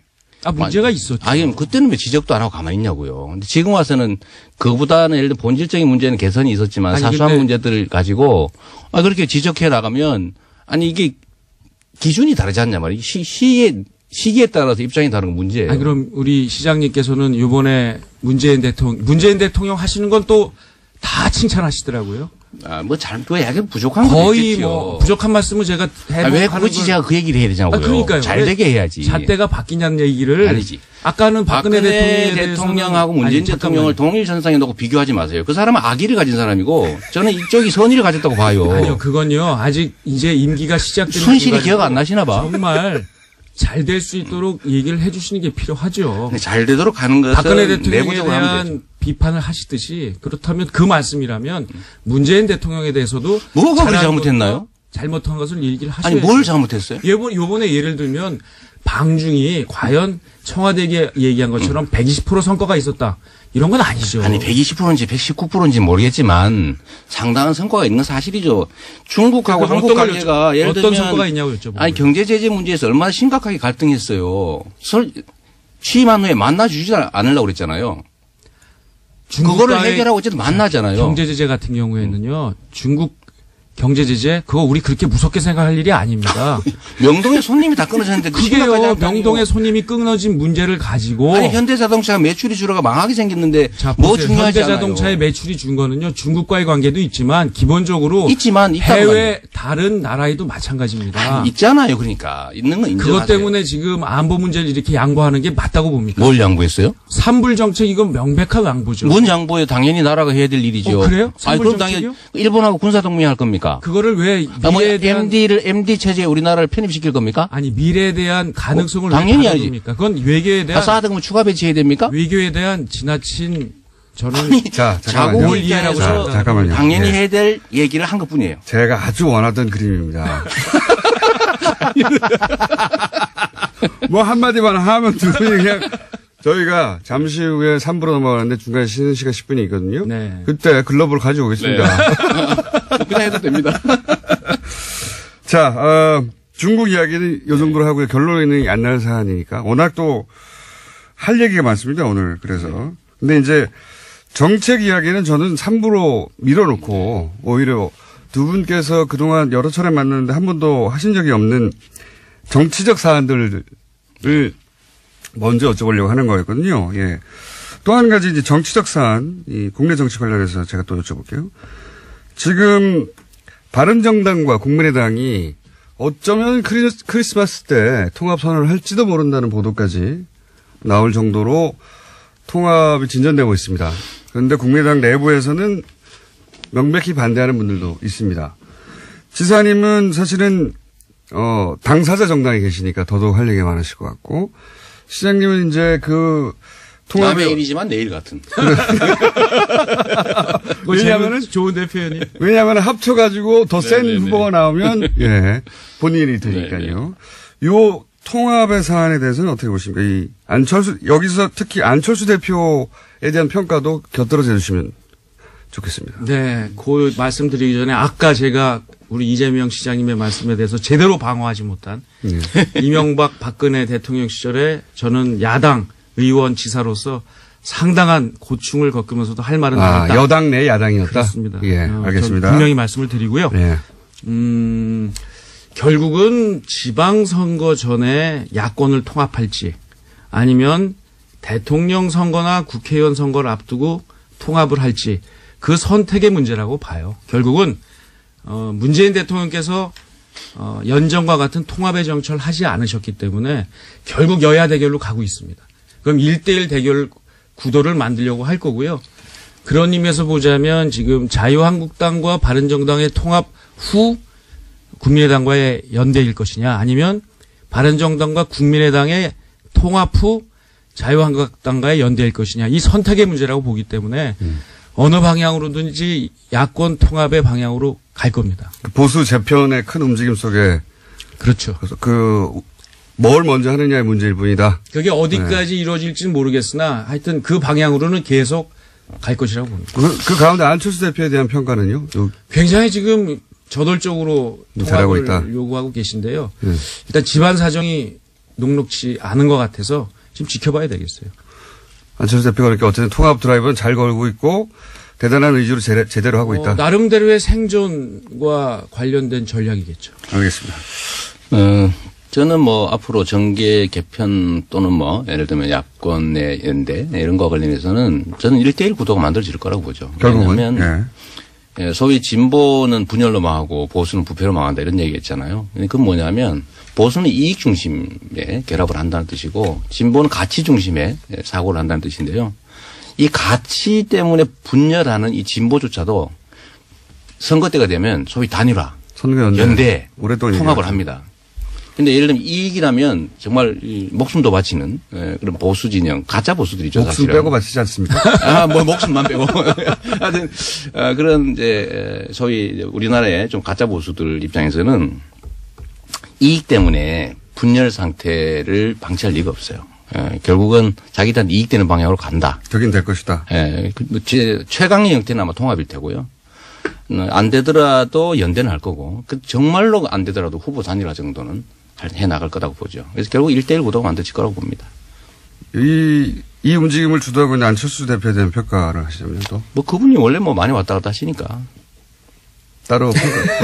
문제가 있었죠. 그때는 왜 지적도 안 하고 가만히 있냐고요. 근데 지금 와서는 그보다는 예를 들어 본질적인 문제는 개선이 있었지만 사소한 문제들을 가지고 그렇게 지적해 나가면 이게 기준이 다르지 않냐 말이에요. 시기에 따라서 입장이 다른 건 문제예요. 그럼 우리 시장님께서는 이번에 문재인 대통령 하시는 건 또 다 칭찬하시더라고요. 약간 부족한 거 거의 부족한 말씀을 제가 왜 굳이 제가 그 얘기를 해야 되냐고요. 그러니까요. 잘 되게 해야지. 잣대가 바뀌냐는 얘기를. 아니지. 아까는 박근혜 대통령하고 문재인 대통령을 동일 선상에 놓고 비교하지 마세요. 그 사람은 악의를 가진 사람이고 저는 이쪽이 선의를 가졌다고 봐요. 아니요. 그건요. 아직 이제 임기가 시작되는 순실이 기억 안 나시나 봐. 정말 잘 될 수 있도록 얘기를 해 주시는 게 필요하죠. 잘 되도록 가는 것은 박근혜 대통령에 대한 비판을 하시듯이 그렇다면 그 말씀이라면 문재인 대통령에 대해서도 뭐가 그렇게 잘못했나요? 잘못한 것을 얘기를 하셔야죠. 뭘 잘못했어요? 요번에 예를 들면 방중이 과연 청와대에 얘기한 것처럼 120% 성과가 있었다. 이런 건 아니죠. 120%인지 119%인지 모르겠지만 상당한 성과가 있는 건 사실이죠. 중국하고 한국 관계가 예를 들면 어떤 성과가 있냐고 여쭤보고. 경제 제재 문제에서 얼마나 심각하게 갈등했어요. 취임한 후에 만나주지 않으려고 그랬잖아요. 그거를 해결하고 어쨌든 만나잖아요. 경제 제재 같은 경우에는요. 중국 경제 제재 그거 우리 그렇게 무섭게 생각할 일이 아닙니다. 명동에 손님이 다 끊어졌는데 그게요. 명동에 손님이 끊어진 문제를 가지고 현대자동차가 매출이 줄어가 망하게 생겼는데 뭐 중요하지 않아요. 현대자동차의 매출이 준 거는요. 중국과의 관계도 있지만 기본적으로 해외 다른 나라에도 마찬가지입니다. 있잖아요. 그러니까 있는 건 인정하세요. 그것 때문에 지금 안보 문제를 이렇게 양보하는 게 맞다고 봅니까? 뭘 양보했어요? 산불 정책 이건 명백한 양보죠. 뭔 양보예요? 당연히 나라가 해야 될 일이죠. 그래요? 그럼 당연히 일본하고 군사 동맹할 겁니까? 그거를 왜 미래에 대한 MD 체제에 우리나라를 편입시킬 겁니까? 미래에 대한 가능성을 당연히 왜 받아줍니까? 그건 외교에 대한 사드면 추가 배치해야 됩니까? 외교에 대한 지나친 저는 자국을 이해하고 잠깐만요. 당연히 해야 될 얘기를 한 것뿐이에요. 제가 아주 원하던 그림입니다. 뭐 한마디만 하면 두 분이 그냥 저희가 잠시 후에 3부로 넘어가는데 중간에 쉬는 시간 10분이 있거든요. 네. 그때 글러브를 가지고 오겠습니다. 그냥 해도 됩니다. 자, 중국 이야기는 이 정도로 하고요. 결론이 안 날 사안이니까. 워낙 또 할 얘기가 많습니다, 오늘. 그래서. 근데 이제 정책 이야기는 저는 3부로 밀어놓고 오히려 두 분께서 그동안 여러 차례 만났는데 한 번도 하신 적이 없는 정치적 사안들을 먼저 여쭤보려고 하는 거였거든요. 예. 또 한 가지 이제 정치적 사안, 이 국내 정치 관련해서 제가 또 여쭤볼게요. 지금 바른정당과 국민의당이 어쩌면 크리스마스 때 통합 선언을 할지도 모른다는 보도까지 나올 정도로 통합이 진전되고 있습니다. 그런데 국민의당 내부에서는 명백히 반대하는 분들도 있습니다. 지사님은 사실은 당사자 정당에 계시니까 더더욱 할 얘기가 많으실 것 같고 시장님은 이제 그 통합의 남의 일이지만 내일 같은. 왜냐하면은 좋은 대표님. 왜냐하면 합쳐가지고 더 센 후보가 나오면 예 본인이 되니까요. 요 통합의 사안에 대해서는 어떻게 보십니까? 이 안철수 여기서 특히 안철수 대표에 대한 평가도 곁들여져 주시면 좋겠습니다. 네, 그 말씀드리기 전에 아까 제가 우리 이재명 시장님의 말씀에 대해서 제대로 방어하지 못한 이명박 박근혜 대통령 시절에 저는 야당 의원 지사로서 상당한 고충을 겪으면서도 할 말은 나왔다. 여당 내 야당이었다. 그렇습니다. 예, 알겠습니다. 분명히 말씀을 드리고요. 예. 결국은 지방선거 전에 야권을 통합할지 아니면 대통령 선거나 국회의원 선거를 앞두고 통합을 할지 그 선택의 문제라고 봐요. 결국은 문재인 대통령께서 연정과 같은 통합의 정치를 하지 않으셨기 때문에 결국 여야 대결로 가고 있습니다. 그럼 1대1 대결 구도를 만들려고 할 거고요. 그런 의미에서 보자면 지금 자유한국당과 바른정당의 통합 후 국민의당과의 연대일 것이냐 아니면 바른정당과 국민의당의 통합 후 자유한국당과의 연대일 것이냐 이 선택의 문제라고 보기 때문에 어느 방향으로든지 야권 통합의 방향으로 갈 겁니다. 보수 재편의 큰 움직임 속에 그렇죠. 그래서 뭘 먼저 하느냐의 문제일 뿐이다. 그게 어디까지 이루어질지는 모르겠으나 하여튼 그 방향으로는 계속 갈 것이라고 봅니다. 그 가운데 안철수 대표에 대한 평가는요? 굉장히 지금 저돌적으로 잘하고 통합을 있다. 요구하고 계신데요. 일단 집안 사정이 녹록치 않은 것 같아서 지금 지켜봐야 되겠어요. 안철수 대표가 그렇게 어쨌든 통합 드라이브는 잘 걸고 있고 대단한 의지로 제대로 하고 있다. 나름대로의 생존과 관련된 전략이겠죠. 알겠습니다. 저는 앞으로 정계 개편 또는 예를 들면 야권 내 연대 이런 거와 관련해서는 저는 1대1 구도가 만들어질 거라고 보죠. 결국은. 왜냐하면 소위 진보는 분열로 망하고 보수는 부패로 망한다 이런 얘기했잖아요. 그건 뭐냐면 보수는 이익 중심의 결합을 한다는 뜻이고 진보는 가치 중심의 사고를 한다는 뜻인데요. 이 가치 때문에 분열하는 이 진보조차도 선거 때가 되면 소위 단일화, 연대, 통합을 합니다. 근데 예를 들면 이익이라면 정말 목숨도 바치는 그런 보수 진영, 가짜 보수들이죠. 목숨 사실은. 빼고 바치지 않습니까? 목숨만 빼고. 하여튼, 그런 소위 우리나라의 좀 가짜 보수들 입장에서는 이익 때문에 분열 상태를 방치할 리가 없어요. 결국은 자기들한테 이익되는 방향으로 간다. 되긴 될 것이다. 최강의 형태는 아마 통합일 테고요. 안 되더라도 연대는 할 거고, 정말로 안 되더라도 후보 단일화 정도는 해 나갈 거라고 보죠. 그래서 결국 1대1 구도가 만들어질 거라고 봅니다. 이 움직임을 주도하고 있는 안철수 대표에 대한 평가를 하시자면 또? 그분이 원래 많이 왔다 갔다 하시니까. 따로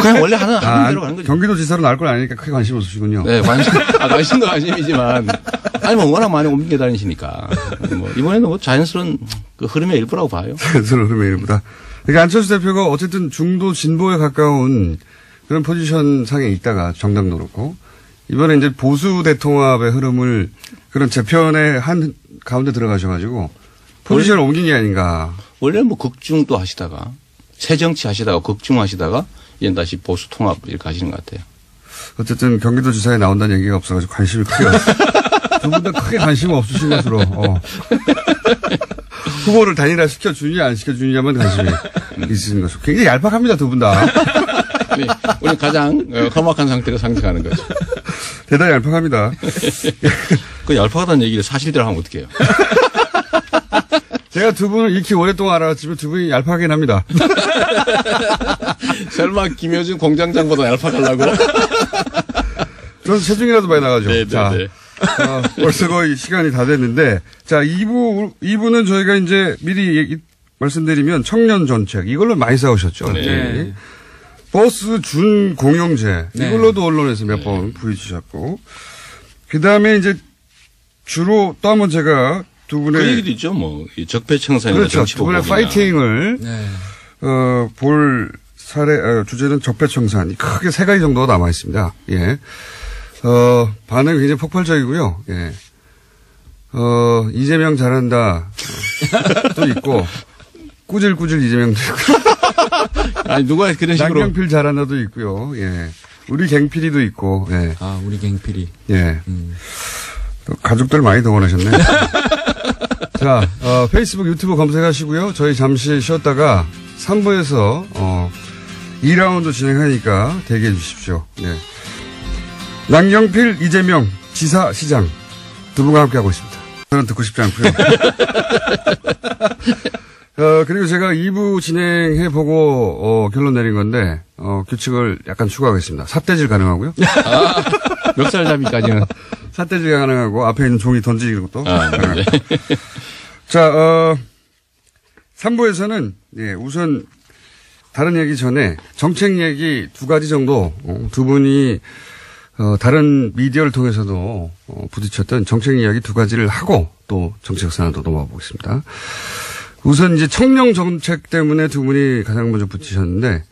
그냥 원래 하는 대로 가는 거죠. 경기도지사로 나올 건 아니니까 크게 관심 없으시군요. 네, 관심도 관심이지만. 워낙 많이 옮겨 다니시니까. 이번에는 자연스러운 그 흐름의 일부라고 봐요. 자연스러운 흐름의 일부다. 그러니까 안철수 대표가 어쨌든 중도 진보에 가까운 그런 포지션 상에 있다가 정당도 그렇고 이번에 이제 보수 대통합의 흐름을 그런 재편의 한 가운데 들어가셔가지고 포지션을 옮긴 게 아닌가. 원래 극중도 하시다가 새 정치 하시다가 극중하시다가 이제 다시 보수 통합 이렇게 하시는 것 같아요. 어쨌든 경기도지사에 나온다는 얘기가 없어가지고 관심이 크게 두 분 다 크게 관심 없으신 것으로 후보를 단일화 시켜주느냐 안 시켜주느냐만 관심이 있으신 것으로 굉장히 얄팍합니다 두 분 다. 우리 가장 험악한 상태로 상징하는 거죠. 대단히 얄팍합니다. 그 얄팍하다는 얘기를 사실대로 하면 어떡해요. 제가 두 분을 이렇게 오랫동안 알아봤지만 두 분이 얄팍하긴 합니다. 설마 김효준 공장장보다 얄팍하려고? 저는 체중이라도 많이 나가죠. 네, 자, 네. 벌써 거의 시간이 다 됐는데, 자, 2부는 저희가 이제 미리 말씀드리면 청년 정책, 이걸로 많이 싸우셨죠. 네. 버스 준공영제, 이걸로도 언론에서 몇 번 부딪히셨고, 그 다음에 이제 주로 또 한 번 제가 두 분의. 그 얘기도 있죠, 이 적폐청산이나 그렇죠. 두 분의 파이팅을, 볼 주제는 적폐청산. 크게 세 가지 정도가 남아 있습니다. 예. 반응이 굉장히 폭발적이고요. 예. 이재명 잘한다. 또 있고, 꾸질꾸질 이재명도 있고. 아니, 누가 그런 식으로. 양경필 잘한다도 있고요. 예. 우리 갱필이도 있고, 예. 우리 갱필이. 예. 또 가족들 많이 동원하셨네. 자, 페이스북, 유튜브 검색하시고요. 저희 잠시 쉬었다가 3부에서, 2라운드 진행하니까 대기해 주십시오. 네. 양경필, 이재명, 지사, 시장 두 분과 함께하고 있습니다. 저는 듣고 싶지 않고요. 그리고 제가 2부 진행해보고 결론 내린 건데 규칙을 약간 추가하겠습니다. 삿대질 가능하고요. 멱살잡이까지는. 삿대질 가능하고 앞에 있는 종이 던지는 것도 가능합니다. 자, 3부에서는 예, 우선 다른 얘기 전에 정책 얘기 두 가지 정도 두 분이 다른 미디어를 통해서도 부딪혔던 정책 이야기 두 가지를 하고 또 정책 사안으로 넘어가 보겠습니다. 우선 이제 청년 정책 때문에 두 분이 가장 먼저 부딪히셨는데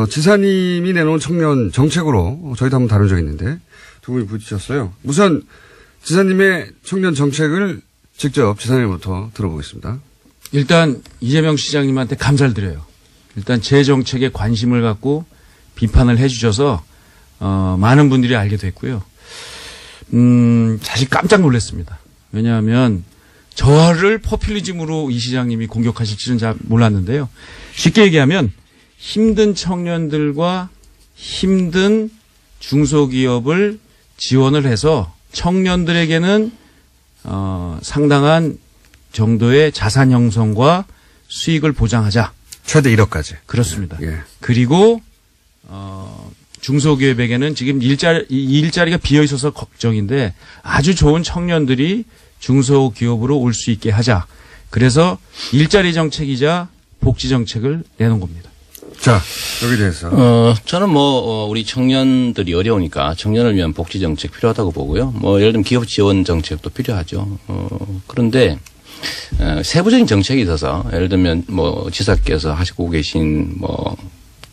지사님이 내놓은 청년 정책으로 저희도 한번 다룬 적이 있는데 두 분이 부딪혔어요. 우선 지사님의 청년 정책을 직접 지사님부터 들어보겠습니다. 일단 이재명 시장님한테 감사를 드려요. 일단 제 정책에 관심을 갖고 비판을 해 주셔서 많은 분들이 알게 됐고요. 사실 깜짝 놀랐습니다. 왜냐하면 저를 포퓰리즘으로 이 시장님이 공격하실 줄은 잘 몰랐는데요. 쉽게 얘기하면 힘든 청년들과 힘든 중소기업을 지원을 해서 청년들에게는 상당한 정도의 자산 형성과 수익을 보장하자. 최대 1억까지. 그렇습니다. 예. 그리고 중소기업에게는 지금 일자리가 비어 있어서 걱정인데 아주 좋은 청년들이 중소기업으로 올 수 있게 하자. 그래서 일자리 정책이자 복지 정책을 내놓은 겁니다. 자, 여기 대해서. 저는 우리 청년들이 어려우니까 청년을 위한 복지 정책 필요하다고 보고요. 예를 들면 기업 지원 정책도 필요하죠. 그런데, 세부적인 정책이 있어서 예를 들면 지사께서 하시고 계신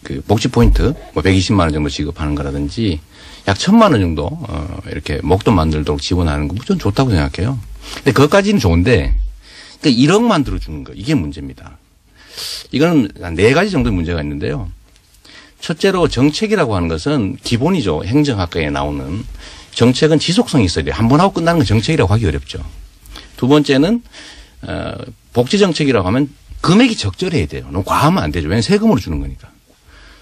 그 복지 포인트 120만 원 정도 지급하는 거라든지 약 1,000만 원 정도 이렇게 목돈 만들도록 지원하는 거 무조건 좋다고 생각해요. 근데 그것까지는 좋은데 1억만 들어주는 거 이게 문제입니다. 이거는 한 4가지 정도의 문제가 있는데요. 첫째로 정책이라고 하는 것은 기본이죠. 행정학과에 나오는 정책은 지속성이 있어야 돼요. 한 번 하고 끝나는 건 정책이라고 하기 어렵죠. 두 번째는 복지 정책이라고 하면 금액이 적절해야 돼요. 너무 과하면 안 되죠. 왜냐하면 세금으로 주는 거니까.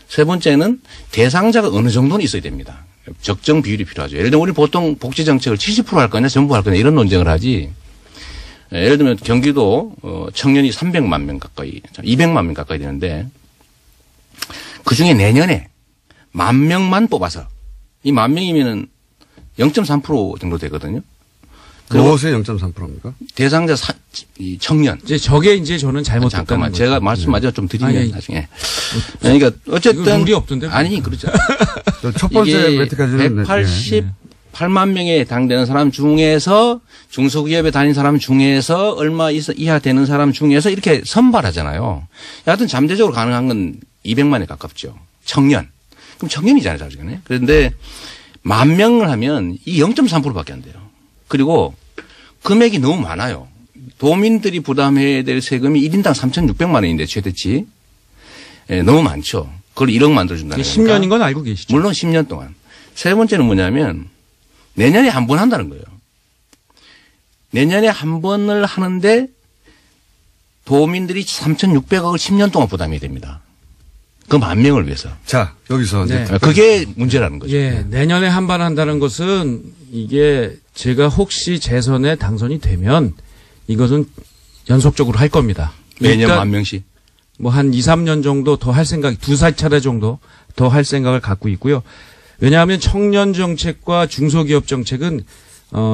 세 번째는 대상자가 어느 정도는 있어야 됩니다. 적정 비율이 필요하죠. 예를 들면 우리 보통 복지 정책을 70% 할 거냐 전부 할 거냐 이런 논쟁을 하지. 예를 들면 경기도 청년이 300만 명 가까이 200만 명 가까이 되는데 그중에 내년에 10,000명만 뽑아서 이 10,000명이면은 0.3% 정도 되거든요. 무엇의 0.3%입니까? 대상자 이 청년. 저게 저는 잘못했다는 잠깐만. 거죠. 제가 말씀 마저 좀 드리면 나중에. 그러니까 어쨌든 룰이 없던데. 아니 그렇죠. 첫 번째 매트까지는 188만 명에 해당되는 사람 중에서 중소기업에 다닌 사람 중에서 얼마 이하 되는 사람 중에서 이렇게 선발하잖아요. 여하튼 잠재적으로 가능한 건 200만에 가깝죠. 청년. 그럼 청년이잖아요, 사실은. 그런데 10,000명을 하면 이 0.3%밖에 안 돼요. 그리고 금액이 너무 많아요. 도민들이 부담해야 될 세금이 1인당 3,600만 원인데 최대치. 너무 많죠. 그걸 1억 만들어준다는 거니까. 10년인 건 알고 계시죠? 물론 10년 동안. 세 번째는 뭐냐면 내년에 한 번 한다는 거예요. 내년에 한 번을 하는데 도민들이 3,600억을 10년 동안 부담해야 됩니다. 그 10,000명을 위해서. 자, 여기서. 네. 그게 문제라는 거죠. 예, 내년에 한 번 한다는 것은 이게 제가 혹시 재선에 당선이 되면 이것은 연속적으로 할 겁니다. 매년 10,000명씩. 한 2, 3년 정도 더 할 생각, 2-3차례 정도 더 할 생각을 갖고 있고요. 왜냐하면 청년 정책과 중소기업 정책은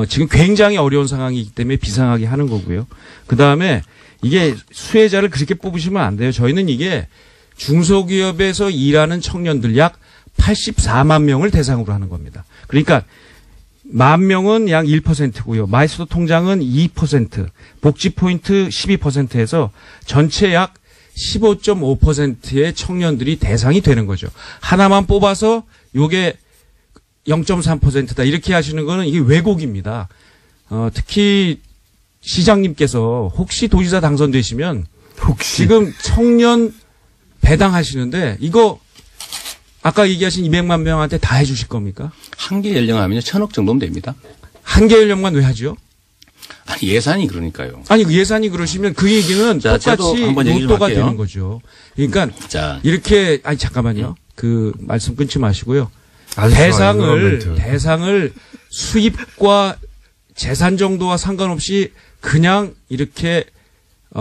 지금 굉장히 어려운 상황이기 때문에 비상하게 하는 거고요. 그다음에 이게 수혜자를 그렇게 뽑으시면 안 돼요. 저희는 이게 중소기업에서 일하는 청년들 약 84만 명을 대상으로 하는 겁니다. 그러니까 10,000명은 약 1%고요. 마이스터 통장은 2%, 복지 포인트 12%에서 전체 약 15.5%의 청년들이 대상이 되는 거죠. 하나만 뽑아서 요게 0.3%다 이렇게 하시는 거는 이게 왜곡입니다. 특히 시장님께서 혹시 도지사 당선되시면 지금 청년 배당하시는데 이거 아까 얘기하신 200만 명한테 다 해주실 겁니까? 한계 연령하면 1,000억 정도면 됩니다. 한계 연령만 왜 하죠? 아니 예산이 그러니까요. 아니 예산이 그러시면 그 얘기는 똑같이 로또가 되는 거죠. 그러니까 이렇게 잠깐만요. 그 말씀 끊지 마시고요. 대상을 수입과 재산 정도와 상관없이 그냥 이렇게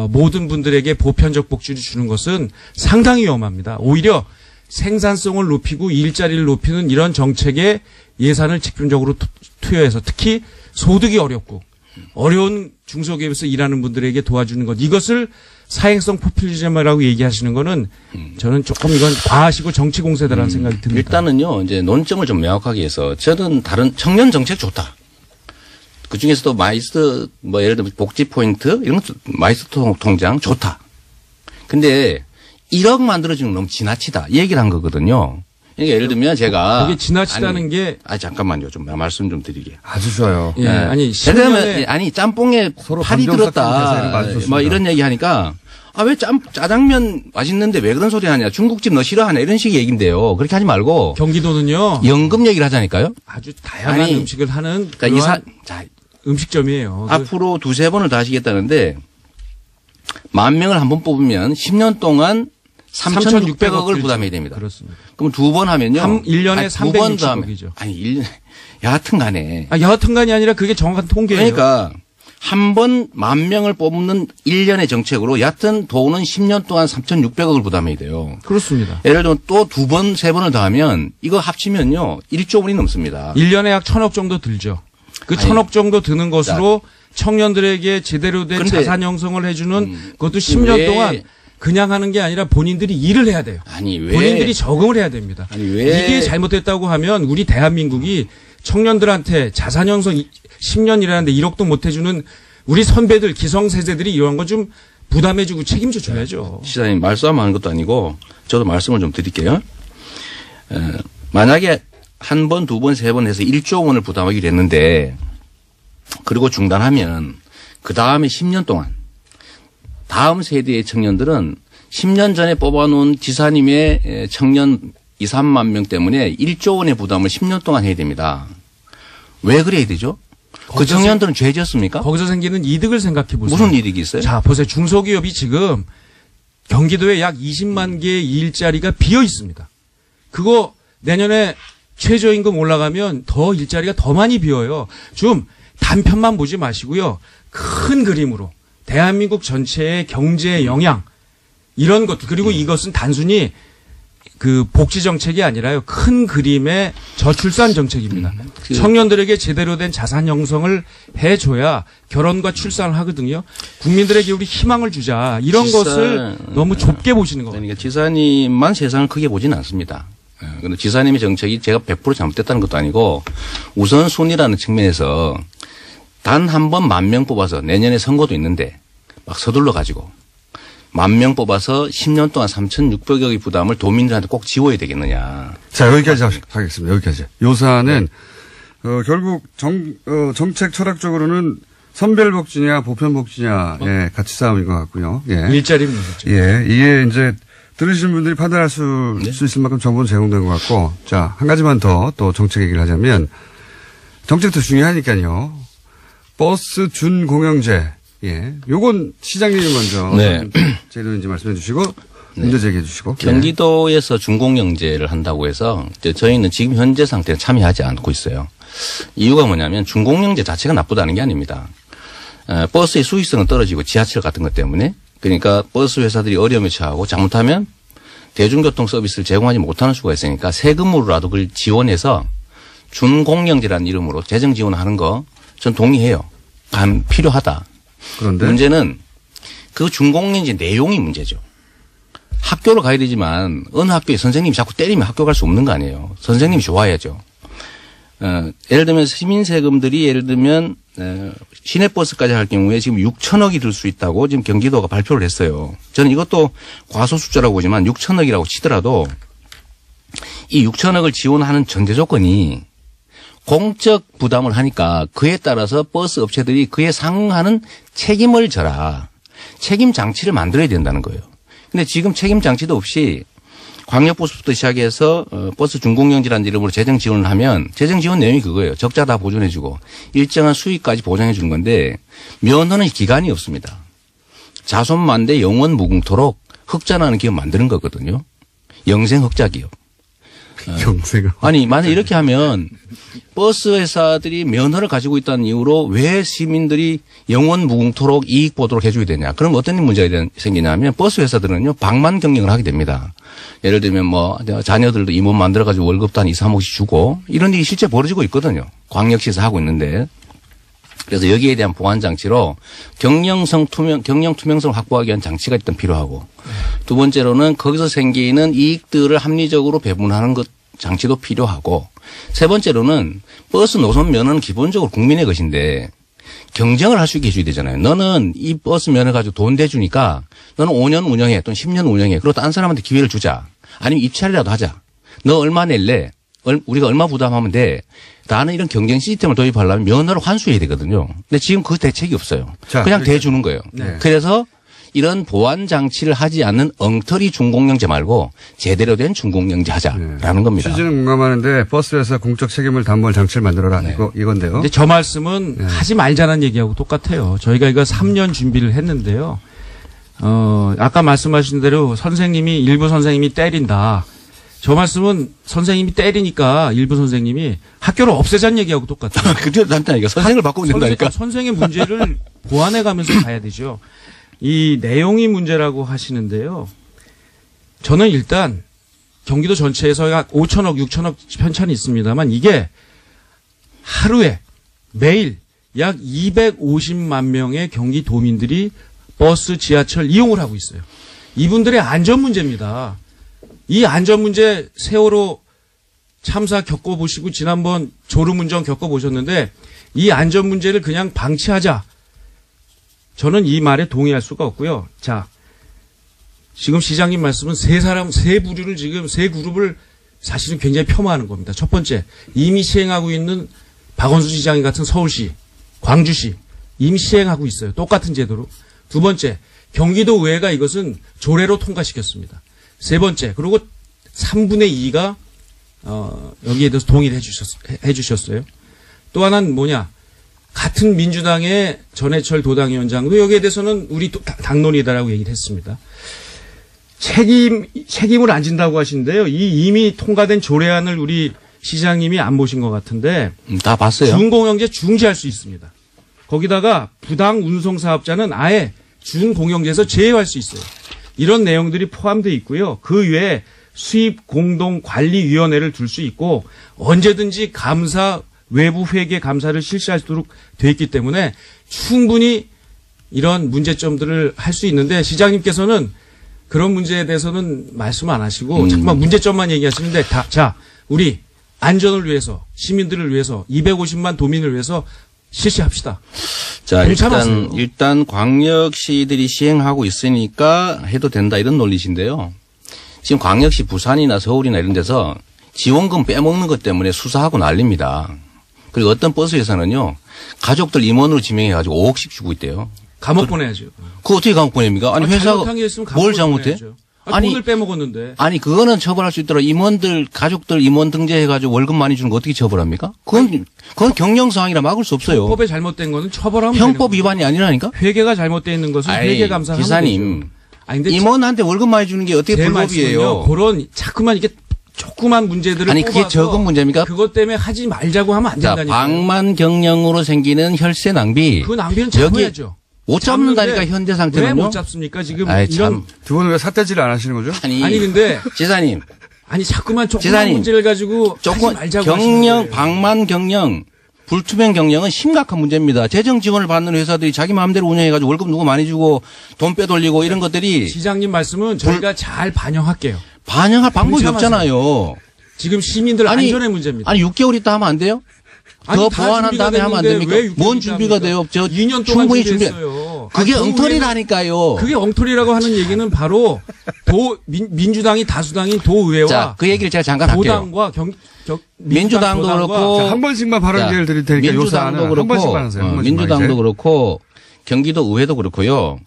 모든 분들에게 보편적 복지를 주는 것은 상당히 위험합니다. 오히려 생산성을 높이고 일자리를 높이는 이런 정책에 예산을 집중적으로 투여해서 특히 소득이 어렵고 어려운 중소기업에서 일하는 분들에게 도와주는 것. 이것을 사행성 포퓰리즘이라고 얘기하시는 거는 저는 조금 이건 과하시고 정치 공세다라는 생각이 듭니다. 일단은요, 이제 논점을 좀 명확하게 해서 저는 다른 청년 정책 좋다. 그 중에서도 마이스터, 뭐 예를 들면 복지 포인트 이런 것도 마이스터 통장 좋다. 근데 1억 만들어주는 건 너무 지나치다. 이 얘기를 한 거거든요. 그러니까 예를 들면 제가. 그게 지나치다는 게. 잠깐만요. 좀 말씀 좀 드리게. 아주 좋아요. 예. 아니, 아니, 짬뽕에 서로 팔이 들었다. 뭐 이런 얘기 하니까 왜 짜장면 맛있는데 왜 그런 소리 하냐. 중국집 너 싫어하냐. 이런 식의 얘기인데요. 그렇게 하지 말고. 경기도는요. 연금 얘기를 하자니까요. 아주 다양한 음식을 하는. 그러니까 음식점이에요. 앞으로 두세 번을 더 하시겠다는데 10,000명을 한 번 뽑으면 10년 동안 3,600억을 부담해야 됩니다. 그렇습니다. 그럼 두 번 하면요. 1년에 360억이죠. 아니, 1년, 여하튼 간에. 여하튼 간이 아니라 그게 정확한 통계예요. 그러니까 한 번 10,000명을 뽑는 1년의 정책으로 여하튼 돈은 10년 동안 3,600억을 부담해야 돼요. 그렇습니다. 예를 들면 또 두 번, 세 번을 더 하면 이거 합치면요. 1조 원이 넘습니다. 1년에 약 1,000억 정도 들죠. 그 1,000억 정도 드는 것으로 청년들에게 제대로 된 자산 형성을 해주는 그것도 10년 동안 그냥 하는 게 아니라 본인들이 일을 해야 돼요. 아니, 왜? 본인들이 적응을 해야 됩니다. 아니, 왜? 이게 잘못됐다고 하면 우리 대한민국이 청년들한테 자산 형성 10년 일하는데 1억도 못 해주는 우리 선배들 기성세대들이 이런 거 좀 부담해주고 책임져 줘야죠. 시장님 말싸움하는 것도 아니고 저도 말씀을 좀 드릴게요. 만약에 한 번, 두 번, 세 번 해서 1조 원을 부담하기로 했는데 그리고 중단하면 그 다음에 10년 동안 다음 세대의 청년들은 10년 전에 뽑아놓은 지사님의 청년 2, 3만 명 때문에 1조 원의 부담을 10년 동안 해야 됩니다. 왜 그래야 되죠? 그 청년들은 죄 지었습니까? 거기서 생기는 이득을 생각해 보세요. 무슨 이득이 있어요? 자, 보세요. 중소기업이 지금 경기도에 약 20만 개의 일자리가 비어 있습니다. 그거 내년에 최저임금 올라가면 더 일자리가 더 많이 비어요. 좀 단편만 보지 마시고요. 큰 그림으로 대한민국 전체의 경제의 영향 이런 것들 그리고 이것은 단순히 그 복지 정책이 아니라요. 큰 그림의 저출산 정책입니다. 청년들에게 제대로 된 자산 형성을 해줘야 결혼과 출산을 하거든요. 국민들에게 우리 희망을 주자. 이런 것을 너무 좁게 보시는 겁니다. 그러니까 지사님만 세상을 크게 보지는 않습니다. 그런데 지사님의 정책이 제가 100% 잘못됐다는 것도 아니고 우선순위라는 측면에서 단 한 번 10,000명 뽑아서 내년에 선거도 있는데 막 서둘러 가지고 10,000명 뽑아서 10년 동안 3,600억의 부담을 도민들한테 꼭 지워야 되겠느냐. 자, 여기까지 하겠습니다. 여기까지. 요사는 결국 정책 철학적으로는 선별복지냐 보편복지냐의 가치 싸움인 것 같고요. 예. 일자리 문제죠. 예. 이게 이제 들으시는 분들이 판단할 수 있을 만큼 정보는 제공된 것 같고, 자, 한 가지만 더 또 정책 얘기를 하자면 정책도 중요하니까요. 버스 준공영제. 예. 요건 시장님이 먼저 제도인지 말씀해 주시고 문제 제기해 주시고. 경기도에서 준공영제를 한다고 해서 저희는 지금 현재 상태는 참여하지 않고 있어요. 이유가 뭐냐면 준공영제 자체가 나쁘다는 게 아닙니다. 버스의 수익성은 떨어지고 지하철 같은 것 때문에 그러니까 버스 회사들이 어려움에 처하고 잘못하면 대중교통 서비스를 제공하지 못하는 수가 있으니까 세금으로라도 그걸 지원해서 준공영제라는 이름으로 재정 지원하는 거 전 동의해요. 필요하다. 그런데 문제는 그 준공영제 내용이 문제죠. 학교를 가야 되지만 어느 학교에 선생님이 자꾸 때리면 학교 갈 수 없는 거 아니에요. 선생님이 좋아야죠. 예를 들면 시민 세금들이 예를 들면 시내버스까지 할 경우에 지금 6,000억이 들 수 있다고 지금 경기도가 발표를 했어요. 저는 이것도 과소 숫자라고 보지만 6,000억이라고 치더라도 이 6,000억을 지원하는 전제 조건이 공적 부담을 하니까 그에 따라서 버스 업체들이 그에 상응하는 책임을 져라. 책임 장치를 만들어야 된다는 거예요. 근데 지금 책임 장치도 없이 광역버스부터 시작해서 버스 준공영제라는 이름으로 재정 지원을 하면 재정 지원 내용이 그거예요. 적자 다 보존해주고 일정한 수익까지 보장해 주는 건데 면허는 기간이 없습니다. 자손만대 영원 무궁토록 흑자나는 기업 만드는 거거든요. 영생 흑자 기업. 영생. 아니 만약 이렇게 하면 버스 회사들이 면허를 가지고 있다는 이유로 왜 시민들이 영원 무궁토록 이익 보도록 해줘야 되냐. 그럼 어떤 문제가 생기냐면 버스 회사들은요 방만 경영을 하게 됩니다. 예를 들면 뭐 자녀들도 임원 만들어가지고 월급도 한 2, 3억씩 주고 이런 일이 실제 벌어지고 있거든요. 광역시에서 하고 있는데 그래서 여기에 대한 보완 장치로 경영 투명성을 확보하기 위한 장치가 일단 필요하고 두 번째로는 거기서 생기는 이익들을 합리적으로 배분하는 것 장치도 필요하고 세 번째로는 버스 노선 면허는 기본적으로 국민의 것인데 경쟁을 할 수 있게 해줘야 되잖아요. 너는 이 버스 면허 가지고 돈 대주니까 너는 5년 운영해 또는 10년 운영해. 그리고 다른 사람한테 기회를 주자. 아니면 입찰이라도 하자. 너 얼마 낼래? 우리가 얼마 부담하면 돼. 나는 이런 경쟁 시스템을 도입하려면 면허를 환수해야 되거든요. 근데 지금 그 대책이 없어요. 자, 그냥 대주는 거예요. 네. 그래서 이런 보완 장치를 하지 않는 엉터리 준공영제 말고 제대로 된 준공영제 하자라는 겁니다. 취지는 공감하는데 버스에서 공적 책임을 담보할 장치를 만들어라. 네. 이건데요. 근데 저 말씀은 하지 말자는 얘기하고 똑같아요. 저희가 이거 3년 준비를 했는데요. 아까 말씀하신 대로 선생님이 일부 선생님이 때린다. 저 말씀은 선생님이 때리니까 일부 선생님이 학교를 없애자는 얘기하고 똑같아요. 그때 단다니까 선생을 바꾸면 된다니까. 선생의 문제를 보완해 가면서 가야 되죠. 이 내용이 문제라고 하시는데요. 저는 일단 경기도 전체에서 약 5천억, 6천억 편찬이 있습니다만 이게 하루에 매일 약 250만 명의 경기도민들이 버스, 지하철 이용을 하고 있어요. 이분들의 안전 문제입니다. 이 안전 문제 세월호 참사 겪어보시고 지난번 졸음운전 겪어보셨는데 이 안전 문제를 그냥 방치하자. 저는 이 말에 동의할 수가 없고요. 자, 지금 시장님 말씀은 세 부류를 지금 세 그룹을 사실은 굉장히 폄하하는 겁니다. 첫 번째, 이미 시행하고 있는 박원순 시장님 같은 서울시, 광주시 이미 시행하고 있어요. 똑같은 제도로. 두 번째, 경기도 의회가 이것은 조례로 통과시켰습니다. 세 번째, 그리고 3분의 2가 여기에 대해서 동의를 해주셨어요. 또 하나는 뭐냐? 같은 민주당의 전해철 도당위원장도 여기에 대해서는 우리 당론이다라고 얘기를 했습니다. 책임을 안 진다고 하시는데요. 이 이미 통과된 조례안을 우리 시장님이 안 보신 것 같은데. 다 봤어요. 준공영제 중지할 수 있습니다. 거기다가 부당 운송 사업자는 아예 준공영제에서 제외할 수 있어요. 이런 내용들이 포함되어 있고요. 그 외에 수입 공동 관리위원회를 둘 수 있고 언제든지 감사 외부 회계 감사를 실시할 수 있도록 되어 있기 때문에 충분히 이런 문제점들을 할 수 있는데 시장님께서는 그런 문제에 대해서는 말씀 안 하시고 자꾸만 문제점만 얘기하시는데 자, 우리 안전을 위해서 시민들을 위해서 250만 도민을 위해서 실시합시다. 자, 일단 광역시들이 시행하고 있으니까 해도 된다 이런 논리신데요. 지금 광역시 부산이나 서울이나 이런 데서 지원금 빼먹는 것 때문에 수사하고 난립니다. 그리고 어떤 버스에서는요, 가족들 임원으로 지명해가지고 5억씩 주고 있대요. 감옥 보내야죠. 그거 어떻게 감옥 보냅니까? 아니, 회사가 뭘 잘못해? 아니, 돈을 빼먹었는데. 아니, 그거는 처벌할 수 있더라. 임원들, 가족들 임원 등재해가지고 월급 많이 주는 거 어떻게 처벌합니까? 그건 경영상황이라 막을 수 없어요. 형법에 잘못된 거는 처벌하면 형법 위반이 아니라니까? 회계가 잘못되어 있는 것은 회계감사하는 거죠. 기사님, 임원한테 월급 많이 주는 게 어떻게 불법이에요? 그런 자꾸만 이게 조그만 문제들을 아니 그게 적은 문제입니까? 그것 때문에 하지 말자고 하면 안 된다니까요. 방만 경영으로 생기는 혈세 낭비. 그 낭비는 잡아야죠. 못 잡는다니까 현재 상태는요. 왜 못 잡습니까? 지금 이런 두 분은 왜 삿대질을 안 하시는 거죠? 아니 근데 지사님. 아니 자꾸만 조그만 문제를 가지고 하지 말자고 경영 방만 경영 불투명 경영은 심각한 문제입니다. 재정 지원을 받는 회사들이 자기 마음대로 운영해가지고 월급 누구 많이 주고 돈 빼돌리고 이런 것들이 시장님 말씀은 저희가 잘 반영할게요. 반영할 방법이 없잖아요. 지금 시민들 안전의 문제입니다. 아니 6개월 있다 하면 안 돼요? 더 보완한 다음에 하면 안 됩니까? 뭔 준비가 돼요? 저 2년 동안 충분히 준비했어요. 그게 엉터리라니까요. 그게 엉터리라고 하는 얘기는 바로 민주당이 다수당인 도의회와 자, 그 얘기를 제가 잠깐 할게요. 도당과 민주당도 그렇고 자, 한 번씩만 발언 기회를 드릴 테니까 민주당도 그렇고 한 번씩만 하세요. 민주당도 그렇고 경기도 의회도 그렇고요.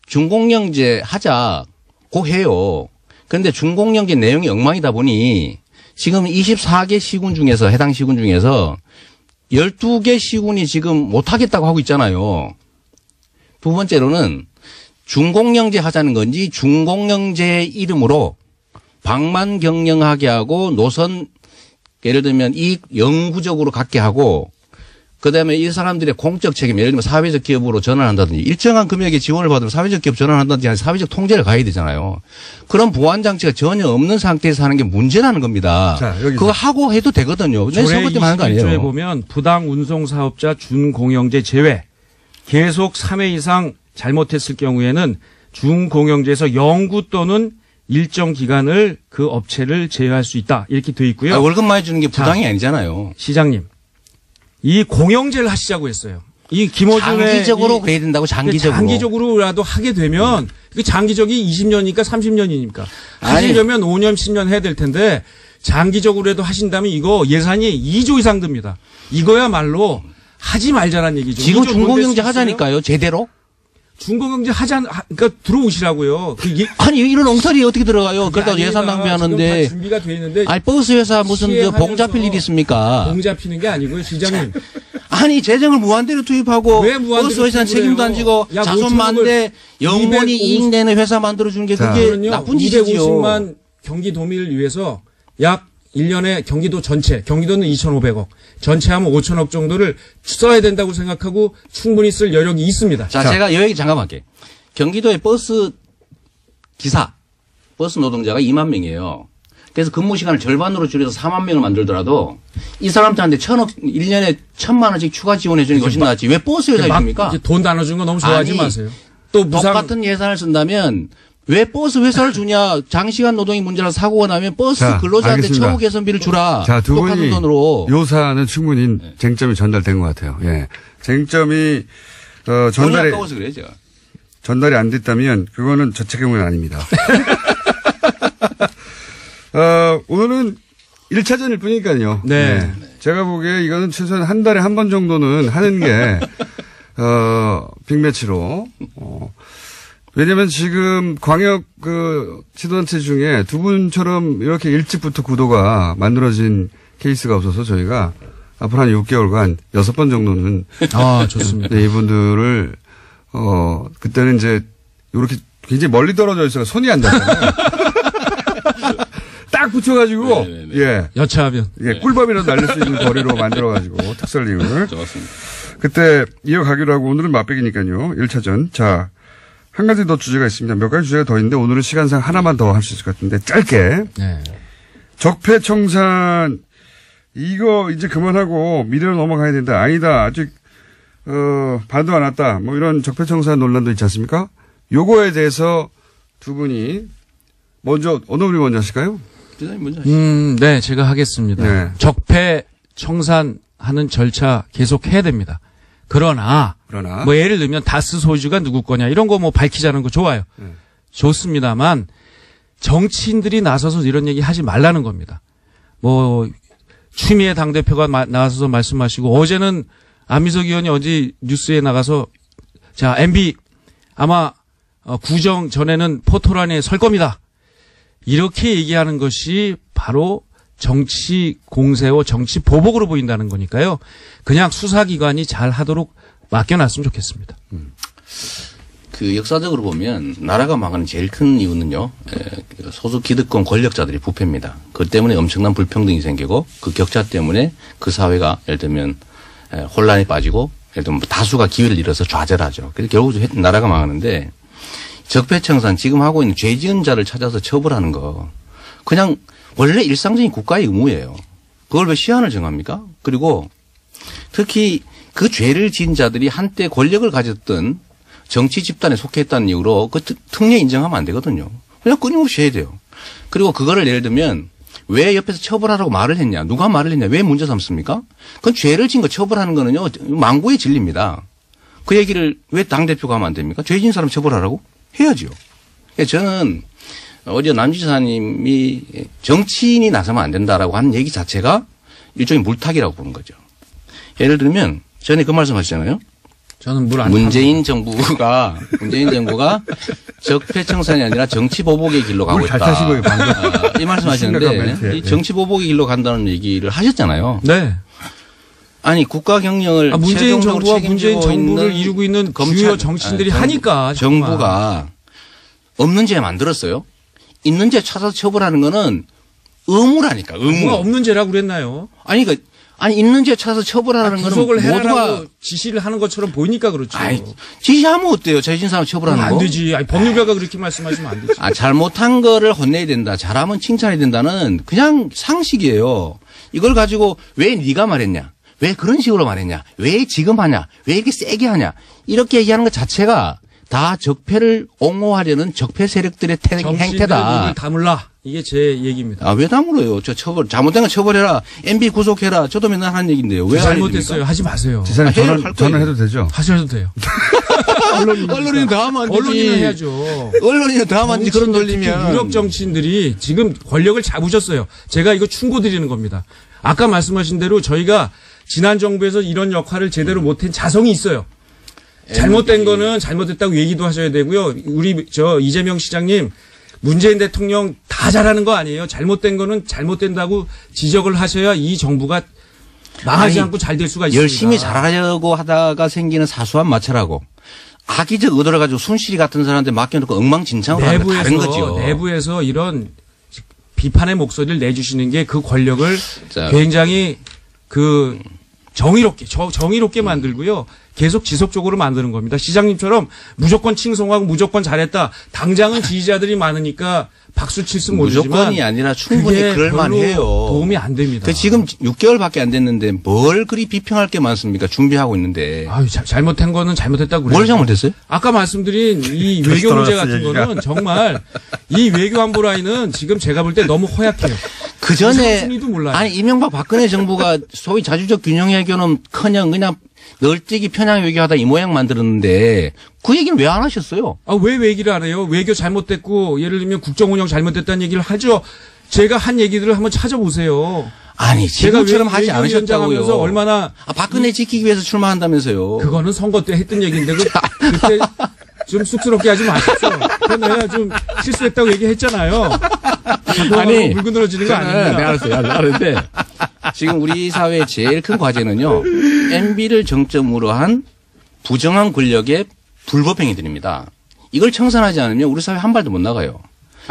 준공영제 하자 고 해요. 그런데 준공영제 내용이 엉망이다 보니 지금 24개 시군 중에서 해당 시군 중에서 12개 시군이 지금 못하겠다고 하고 있잖아요. 두 번째로는 준공영제 하자는 건지 준공영제 이름으로 방만 경영하게 하고 노선 예를 들면 이익 영구적으로 갖게 하고 그다음에 이 사람들의 공적 책임, 예를 들면 사회적 기업으로 전환한다든지 일정한 금액의 지원을 받으면 사회적 기업 전환한다든지 사회적 통제를 가야 되잖아요. 그런 보완 장치가 전혀 없는 상태에서 하는 게 문제라는 겁니다. 자, 그거 하고 해도 되거든요. 왜 선거 때만 하는 거 아니에요? 조례 21조에 보면 부당 운송 사업자 준공영제 제외 계속 3회 이상 잘못했을 경우에는 준공영제에서 영구 또는 일정 기간을 그 업체를 제외할 수 있다. 이렇게 돼 있고요. 월급 많이 주는 게 부당이 아니잖아요. 시장님. 이 공영제를 하시자고 했어요. 이 김어준의 장기적으로 그래야 된다고 장기적으로. 장기적으로라도 하게 되면 그 장기적이 20년이니까 30년이니까 하시려면 5년 10년 해야 될 텐데 장기적으로라도 하신다면 이거 예산이 2조 이상 듭니다. 이거야말로 하지 말자란 얘기죠. 지금 중공영제 하자니까요. 제대로. 중공영제 그러니까 들어오시라고요. 아니 이런 엉터리 어떻게 들어가요? 그러다 예산 낭비하는데. 준비가 돼 있는데. 아니 버스 회사 무슨 봉 잡힐 일이 있습니까? 봉 잡히는 게 아니고요, 시장님. 아니 재정을 무한대로 투입하고 버스 회사는 책임도 안 지고 자손만대 영원히 이익 내는 회사 만들어 주는 게 그게 나쁜 짓이지요. 250만 경기도민을 위해서 약 1년에 경기도 전체, 경기도는 2,500억, 전체 하면 5,000억 정도를 써야 된다고 생각하고 충분히 쓸 여력이 있습니다. 자, 제가 요 얘기 잠깐 할게요. 경기도의 버스 기사, 버스 노동자가 2만 명이에요. 그래서 근무 시간을 절반으로 줄여서 4만 명을 만들더라도 이 사람들한테 1년에 1,000만 원씩 추가 지원해 주는 게 훨씬 낫지. 왜 버스 회사에 줍니까? 돈 나눠준 거 너무 좋아하지 마세요. 또 똑같은 예산을 쓴다면 왜 버스 회사를 주냐. 장시간 노동이 문제라서 사고가 나면 버스 근로자한테 처우 개선비를 주라. 자, 두 분이 요 사안은 충분히 쟁점이 전달된 것 같아요. 예. 쟁점이 전달이 안 됐다면 그거는 저 책임은 아닙니다. 오늘은 1차전일 뿐이니까요. 네. 네. 제가 보기에 이거는 최소한 한 달에 한 번 정도는 하는 게 빅매치로 왜냐면 지금 광역 지도단체 중에 두 분처럼 이렇게 일찍부터 구도가 만들어진 케이스가 없어서 저희가 앞으로 한 6개월간 6번 정도는. 좋습니다. 네, 이분들을, 그때는 이제 이렇게 굉장히 멀리 떨어져 있어서 손이 안 닿잖아요. 딱 붙여가지고. 네네네. 예. 여차하면. 예, 꿀밤이라도 날릴 수 있는 거리로 만들어가지고 특설링을. 좋았습니다. 그때 이어가기로 하고 오늘은 맞배기니까요. 1차전. 자. 한 가지 더 주제가 있습니다. 몇 가지 주제가 더 있는데 오늘은 시간상 하나만 더 할 수 있을 것 같은데 짧게. 네. 적폐청산 이거 이제 그만하고 미래로 넘어가야 된다. 아니다. 아직 반도 안 왔다. 뭐 이런 적폐청산 논란도 있지 않습니까? 요거에 대해서 두 분이 먼저 어느 분이 먼저 하실까요? 네, 제가 하겠습니다. 네. 적폐청산하는 절차 계속 해야 됩니다. 그러나 뭐 예를 들면 다스 소유주가 누구 거냐 이런 거 뭐 밝히자는 거 좋아요. 좋습니다만 정치인들이 나서서 이런 얘기 하지 말라는 겁니다. 뭐 추미애 당대표가 나서서 말씀하시고 어제는 안민석 의원이 어제 뉴스에 나가서 자 MB 아마 구정 전에는 포토란에 설 겁니다. 이렇게 얘기하는 것이 바로 정치 공세와 정치 보복으로 보인다는 거니까요. 그냥 수사기관이 잘 하도록 맡겨놨으면 좋겠습니다. 그 역사적으로 보면 나라가 망하는 제일 큰 이유는요. 소수 기득권 권력자들이 부패입니다. 그것 때문에 엄청난 불평등이 생기고 그 격차 때문에 그 사회가 예를 들면 혼란에 빠지고 예를 들면 다수가 기회를 잃어서 좌절하죠. 그래서 결국 나라가 망하는데 적폐청산 지금 하고 있는 죄 지은 자를 찾아서 처벌하는 거 그냥 원래 일상적인 국가의 의무예요. 그걸 왜 시한을 정합니까? 그리고 특히 그 죄를 지은 자들이 한때 권력을 가졌던 정치 집단에 속해 있다는 이유로 그 특례 인정하면 안 되거든요. 그냥 끊임없이 해야 돼요. 그리고 그거를 예를 들면 왜 옆에서 처벌하라고 말을 했냐. 누가 말을 했냐. 왜 문제 삼습니까? 그건 죄를 지은 거 처벌하는 거는요. 망구의 진리입니다. 그 얘기를 왜 당대표가 하면 안 됩니까? 죄 지은 사람 처벌하라고? 해야죠. 저는 어제 남지사님이 정치인이 나서면 안 된다라고 하는 얘기 자체가 일종의 물타기라고 보는 거죠. 예를 들면 전에 그 말씀 하시잖아요. 저는 물 안 문재인 정부가 적폐청산이 아니라 정치 보복의 길로 가고 있다. 잘 타시고요, 방금. 이 말씀 하셨는데 이 정치 보복의 길로 간다는 얘기를 하셨잖아요. 네. 아니 국가 경영을 문재인 정부와 문재인 정부를 이루고 있는 주요 정치인들이 하니까 정부가 없는 죄 만들었어요. 있는 죄 찾아서 처벌하는 거는 의무라니까. 의무. 없는 죄라고 그랬나요? 아니 그러니까 아니 있는 죄 찾아서 처벌하라는 거는 구속을 해라라고 모두가 지시를 하는 것처럼 보이니까 그렇죠. 아니, 지시하면 어때요? 죄진 사람 처벌하는 거? 안 되지. 아니, 법률가가 그렇게 말씀하시면 안 되지. 잘못한 거를 혼내야 된다. 잘하면 칭찬해야 된다는 그냥 상식이에요. 이걸 가지고 왜 네가 말했냐? 왜 그런 식으로 말했냐? 왜 지금 하냐? 왜 이렇게 세게 하냐? 이렇게 얘기하는 것 자체가 다 적폐를 옹호하려는 적폐 세력들의 행태다. 정치인들 다물라. 이게 제 얘기입니다. 왜 다물어요? 잘못된 거 처벌해라. MB 구속해라. 저도 맨날 하는 얘기인데요. 왜 잘못됐어요. 하지 마세요. 지사님 저는 해도 되죠? 하셔도 돼요. 언론인은 더 하면 안 되지. 언론인은 해야죠. 언론인은 더 하면 안 되지. 그런 돌리면. 유력 정치인들이 지금 권력을 잡으셨어요. 제가 이거 충고드리는 겁니다. 아까 말씀하신 대로 저희가 지난 정부에서 이런 역할을 제대로 못한 자성이 있어요. 잘못된 거는 잘못됐다고 얘기도 하셔야 되고요. 우리 이재명 시장님, 문재인 대통령 다 잘하는 거 아니에요. 잘못된 거는 잘못된다고 지적을 하셔야 이 정부가 망하지 않고 잘 될 수가 있습니다. 열심히 잘하려고 하다가 생기는 사소한 마찰하고 악의적 의도를 가지고 순실이 같은 사람한테 맡겨놓고 엉망진창으로 하는 건 다른 거죠. 내부에서 이런 비판의 목소리를 내주시는 게 그 권력을 굉장히 정의롭게 만들고요. 계속 지속적으로 만드는 겁니다. 시장님처럼 무조건 칭송하고 무조건 잘했다. 당장은 지지자들이 많으니까 박수 칠수 모르지만 무조건이 아니라 충분히 그럴만해요. 도움이 안 됩니다. 지금 6개월밖에 안 됐는데 뭘 그리 비평할 게 많습니까? 준비하고 있는데. 잘못한 거는 잘못했다고 그래요. 뭘 잘못했어요? 아까 말씀드린 이 외교 문제 같은 거는 정말 이 외교 안보 라인은 지금 제가 볼 때 너무 허약해요. 그 전에 몰라요. 아니 이명박 박근혜 정부가 소위 자주적 균형 외교는 커녕 그냥 널뛰기 편향 외교하다 이 모양 만들었는데 그 얘기는 왜 안 하셨어요? 왜 얘기를 안 해요? 외교 잘못됐고 예를 들면 국정 운영 잘못됐다는 얘기를 하죠. 제가 한 얘기들을 한번 찾아보세요. 아니 지금처럼 하지 않으셨다고요. 얼마나 박근혜 지키기 위해서 출마한다면서요. 그거는 선거 때 했던 얘기인데 그때 좀 쑥스럽게 하지 마십시오. 내가 좀 실수했다고 얘기했잖아요. 아니 물고 늘어지는 거 아닙니다. 네, 알았어요. 알았는데 지금 우리 사회의 제일 큰 과제는요. MB를 정점으로 한 부정한 권력의 불법 행위들입니다. 이걸 청산하지 않으면 우리 사회 한 발도 못 나가요.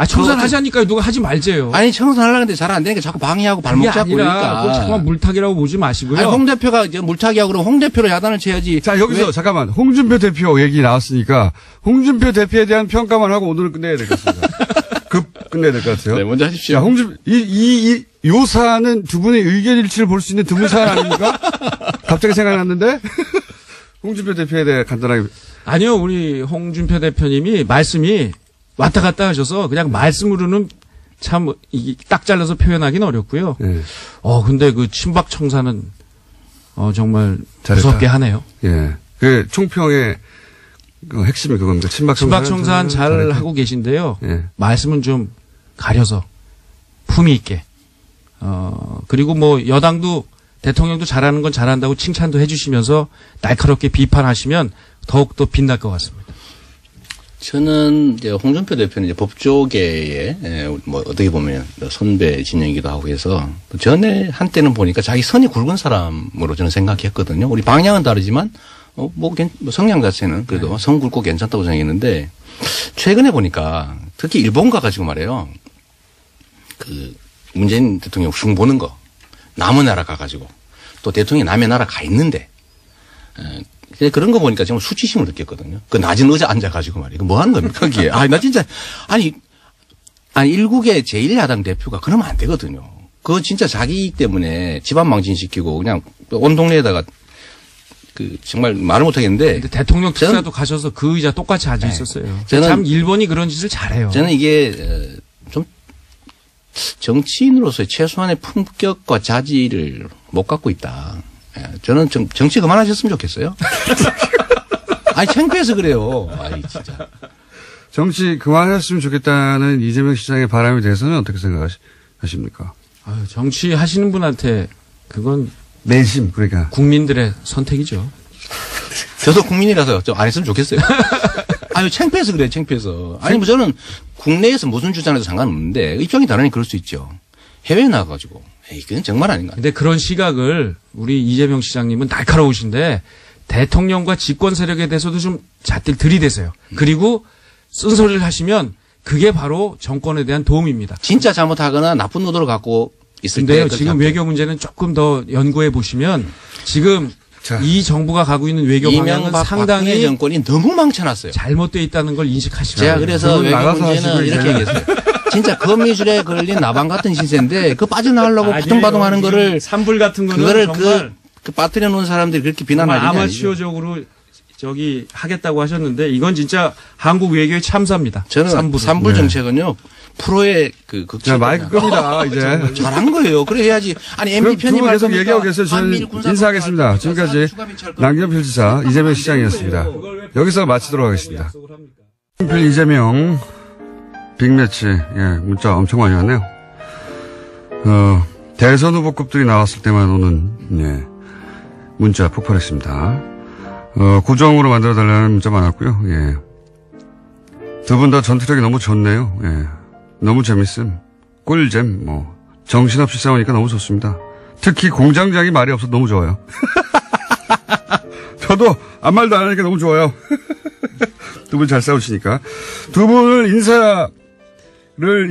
청산하자니까요. 누가 하지 말재요. 아니 청산하려는데 잘 안 되니까 자꾸 방해하고 발목 잡고 그러니까. 잠깐만 물타기라고 보지 마시고요. 아니, 홍 대표가 이제 물타기하고 그러면 홍 대표로 야단을 쳐야지. 자 여기서 잠깐만 홍준표 대표 얘기 나왔으니까 홍준표 대표에 대한 평가만 하고 오늘은 끝내야 될 것 같습니다. 끝내야 될 것 같아요. 네, 먼저 하십시오. 자, 요 사안은 두 분의 의견 일치를 볼 수 있는 드문 사안 아닙니까? 갑자기 생각났는데 홍준표 대표에 대해 간단하게. 아니요, 우리 홍준표 대표님이 말씀이 왔다 갔다 하셔서 그냥 말씀으로는 참 딱 잘라서 표현하기는 어렵고요. 네. 근데 그 친박 청사는 정말 잘했다. 무섭게 하네요. 예. 그 총평의 그 핵심이 그겁니다. 친박 청산 잘 잘했다. 하고 계신데요. 예. 말씀은 좀 가려서 품위 있게. 그리고 뭐 여당도 대통령도 잘하는 건 잘한다고 칭찬도 해주시면서 날카롭게 비판하시면 더욱더 빛날 것 같습니다. 저는 이제 홍준표 대표는 이제 법조계의 뭐 어떻게 보면 선배 진영이기도 하고 해서 전에 한때는 보니까 자기 선이 굵은 사람으로 저는 생각했거든요. 우리 방향은 다르지만 뭐 성향 자체는 그래도 선 굵고 괜찮다고 생각했는데 최근에 보니까 특히 일본 가가지고 말해요. 그 문재인 대통령 흉 보는 거 남의 나라 가가지고 또 대통령이 남의 나라 가 있는데 그런 거 보니까 정말 수치심을 느꼈거든요. 그 낮은 의자 앉아가지고 말이야. 이거 뭐 하는 겁니까, 그게? 나 진짜, 일국의 제1야당 대표가 그러면 안 되거든요. 그거 진짜 자기 이익 때문에 집안 망신시키고 그냥 온 동네에다가 정말 말을 못 하겠는데. 근데 대통령 특사도 가셔서 그 의자 똑같이 앉아 있었어요. 참 일본이 그런 짓을 잘해요. 저는 이게 좀 정치인으로서의 최소한의 품격과 자질을 못 갖고 있다. 저는 정치 그만하셨으면 좋겠어요. 창피해서 그래요. 진짜. 정치 그만하셨으면 좋겠다는 이재명 시장의 바람에 대해서는 어떻게 생각하십니까? 정치 하시는 분한테 그건 내심, 그러니까. 국민들의 선택이죠. 저도 국민이라서 좀 안 했으면 좋겠어요. 창피해서 그래요, 창피해서. 뭐 저는 국내에서 무슨 주장해도 상관없는데 입장이 다르니 그럴 수 있죠. 해외에 나가가지고. 그건 정말 아닌가. 근데 그런 시각을 우리 이재명 시장님은 날카로우신데 대통령과 집권 세력에 대해서도 좀 잣들 들이대세요. 그리고 쓴소리를 하시면 그게 바로 정권에 대한 도움입니다. 진짜 잘못하거나 나쁜 의도를 갖고 있을 때. 근데요, 지금 외교 문제는 조금 더 연구해 보시면 지금 이 정부가 가고 있는 외교 방향은 상당히 정권이 너무 망쳐놨어요. 잘못되어 있다는 걸 인식하시라고요. 제가 그래서 외교 문제는 이렇게 얘기했어요. 진짜 거미줄에 걸린 나방 같은 시세인데 그 빠져나가려고 바둥바둥하는 거를 산불 같은 거는 그거를 정말 그 빠뜨려 놓은 사람들이 그렇게 비난하지 않아요. 아마추어적으로 저기 하겠다고 하셨는데 이건 진짜 한국 외교의 참사입니다. 저는 산불 정책은요. 프로의 그 자, 마이크 끕니다, 이제. 잘한 거예요. 그래 해야지. 아니, MB 편이 계속 얘기하고 계세요. 저는 인사하겠습니다. 지금까지 남경필 지사, 이재명 시장이었습니다. 여기서 마치도록 하겠습니다. 남경필, 이재명, 빅매치, 문자 엄청 많이 왔네요. 대선 후보급들이 나왔을 때만 오는, 문자 폭발했습니다. 고정으로 만들어달라는 문자 많았고요. 두 분 다 전투력이 너무 좋네요. 너무 재밌음. 꿀잼, 정신없이 싸우니까 너무 좋습니다. 특히 공장장이 말이 없어서 너무 좋아요. 저도 아무 말도 안 하니까 너무 좋아요. 두 분 잘 싸우시니까. 두 분을 인사를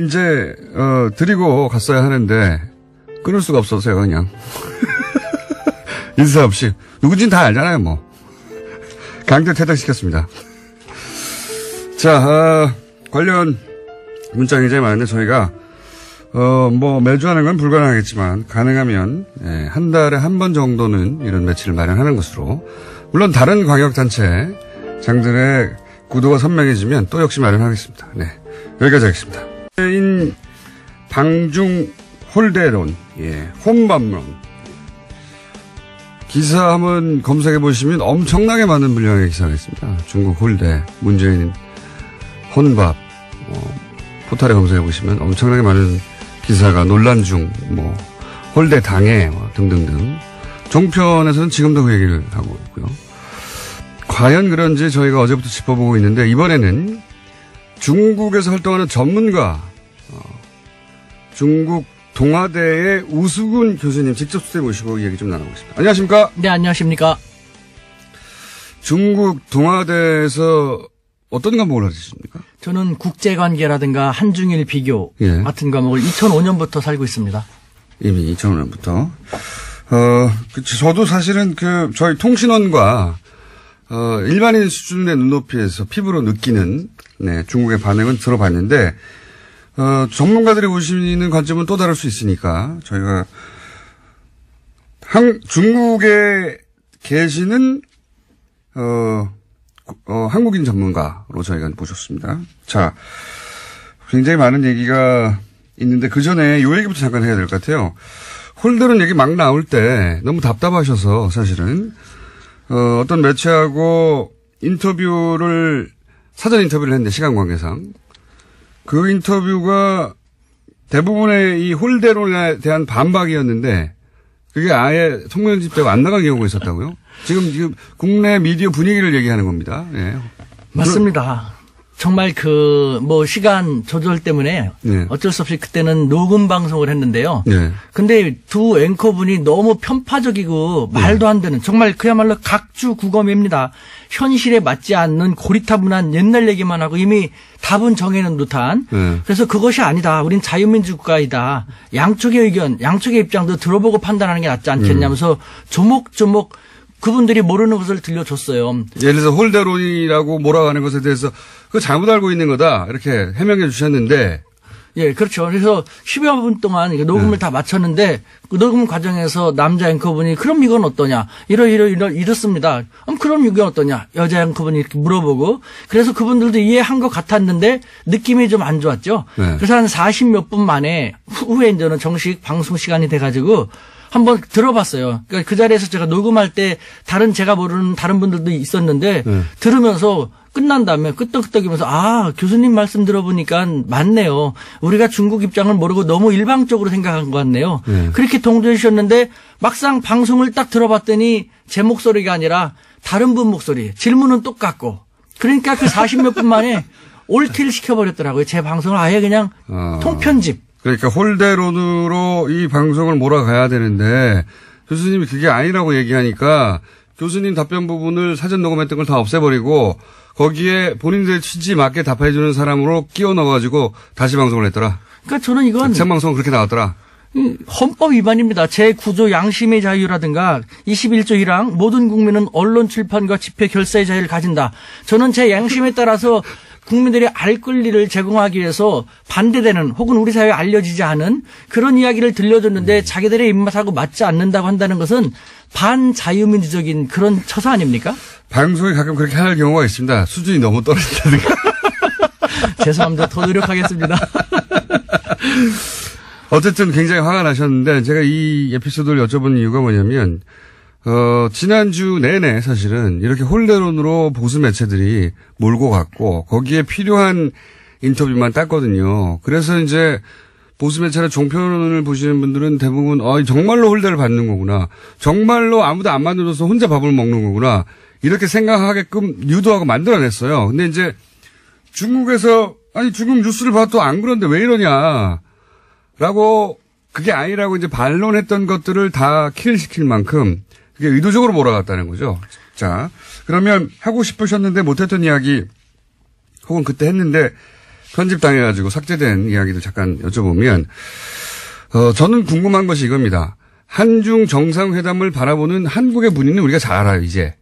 이제, 드리고 갔어야 하는데, 끊을 수가 없어서요, 그냥. 인사 없이. 누군지는 다 알잖아요, 강제 퇴장시켰습니다. 자, 관련 문자 굉장히 많은데 저희가, 매주 하는 건 불가능하겠지만, 가능하면, 한 달에 한 번 정도는 이런 매치를 마련하는 것으로, 물론 다른 광역단체장들의 구도가 선명해지면 또 역시 마련하겠습니다. 여기까지 하겠습니다. 방중 홀대론, 혼밥론. 기사 한번 검색해 보시면 엄청나게 많은 분량의 기사가 있습니다. 중국 홀대, 문재인 혼밥, 포털에 검색해 보시면 엄청나게 많은 기사가 논란 중, 홀대 당해, 등등등. 종편에서는 지금도 그 얘기를 하고 있고요. 과연 그런지 저희가 어제부터 짚어보고 있는데, 이번에는 중국에서 활동하는 전문가, 중국 동아대의 우수근 교수님 직접 수대 모시고 얘기 좀 나눠보겠습니다. 안녕하십니까? 네, 안녕하십니까? 중국 동아대에서 어떤 과목을 하셨습니까? 저는 국제관계라든가 한중일 비교 같은 과목을 2005년부터 살고 있습니다. 이미 2005년부터. 저도 사실은 저희 통신원과, 일반인 수준의 눈높이에서 피부로 느끼는, 중국의 반응은 들어봤는데, 전문가들이 보시는 관점은 또 다를 수 있으니까, 저희가, 중국에 계시는, 한국인 전문가로 저희가 모셨습니다. 자, 굉장히 많은 얘기가 있는데 그 전에 요 얘기부터 잠깐 해야 될 것 같아요. 홀대론 얘기 막 나올 때 너무 답답하셔서 사실은 어떤 매체하고 사전 인터뷰를 했는데 시간 관계상 그 인터뷰가 대부분의 이 홀대론에 대한 반박이었는데 그게 아예 통면집되고 안 나간 경우가 있었다고요? 지금 국내 미디어 분위기를 얘기하는 겁니다. 맞습니다. 정말 시간 조절 때문에 어쩔 수 없이 그때는 녹음 방송을 했는데요. 근데 두 앵커분이 너무 편파적이고 말도 안 되는 정말 그야말로 각주국어입니다. 현실에 맞지 않는 고리타분한 옛날 얘기만 하고 이미 답은 정해놓은 듯한. 그래서 그것이 아니다. 우린 자유민주 국가이다. 양쪽의 의견, 양쪽의 입장도 들어보고 판단하는 게 낫지 않겠냐면서 조목조목 그분들이 모르는 것을 들려줬어요. 예를 들어서 홀대론이라고 몰아가는 것에 대해서 그거 잘못 알고 있는 거다 이렇게 해명해 주셨는데. 그렇죠. 그래서 10여 분 동안 녹음을 다 마쳤는데 그 녹음 과정에서 남자 앵커분이 그럼 이건 어떠냐 이렇습니다. 그럼 이건 어떠냐 여자 앵커분이 이렇게 물어보고 그래서 그분들도 이해한 것 같았는데 느낌이 좀 안 좋았죠. 그래서 한 40몇 분 만에 후에 이제는 정식 방송 시간이 돼가지고 한번 들어봤어요. 그러니까 그 자리에서 제가 녹음할 때 제가 모르는 다른 분들도 있었는데 들으면서 끝난 다음에 끄떡끄떡이면서 교수님 말씀 들어보니까 맞네요. 우리가 중국 입장을 모르고 너무 일방적으로 생각한 것 같네요. 그렇게 동조해 주셨는데 막상 방송을 딱 들어봤더니 제 목소리가 아니라 다른 분 목소리, 질문은 똑같고 그러니까 그 40몇 분 만에 올킬 시켜버렸더라고요. 제 방송을 아예 그냥 통편집. 그러니까 홀대론으로 이 방송을 몰아가야 되는데 교수님이 그게 아니라고 얘기하니까 교수님 답변 부분을 사전 녹음했던 걸 다 없애버리고 거기에 본인들의 취지에 맞게 답해주는 사람으로 끼워 넣어가지고 다시 방송을 했더라. 그러니까 저는 이건 생방송 그렇게 나왔더라. 헌법 위반입니다. 제9조 양심의 자유라든가 21조 1항 모든 국민은 언론 출판과 집회 결사의 자유를 가진다. 저는 제 양심에 따라서 국민들이 알 권리를 제공하기 위해서 반대되는 혹은 우리 사회에 알려지지 않은 그런 이야기를 들려줬는데 자기들의 입맛하고 맞지 않는다고 한다는 것은 반자유민주적인 그런 처사 아닙니까? 방송이 가끔 그렇게 할 경우가 있습니다. 수준이 너무 떨어진다든가. 죄송합니다. 더 노력하겠습니다. 어쨌든 굉장히 화가 나셨는데 제가 이 에피소드를 여쭤본 이유가 뭐냐면 지난주 내내 사실은 이렇게 홀대론으로 보수 매체들이 몰고 갔고 거기에 필요한 인터뷰만 땄거든요. 그래서 이제 보수 매체의 종편을 보시는 분들은 대부분 정말로 홀대를 받는 거구나. 정말로 아무도 안 만들어서 혼자 밥을 먹는 거구나. 이렇게 생각하게끔 유도하고 만들어냈어요. 근데 이제 중국에서 중국 뉴스를 봐도 안 그런데 왜 이러냐. 라고 그게 아니라고 이제 반론했던 것들을 다 킬시킬 만큼 그게 의도적으로 몰아갔다는 거죠. 자, 그러면 하고 싶으셨는데 못했던 이야기 혹은 그때 했는데 편집당해가지고 삭제된 이야기도 잠깐 여쭤보면 저는 궁금한 것이 이겁니다. 한중 정상회담을 바라보는 한국의 분위기는 우리가 잘 알아요. 이제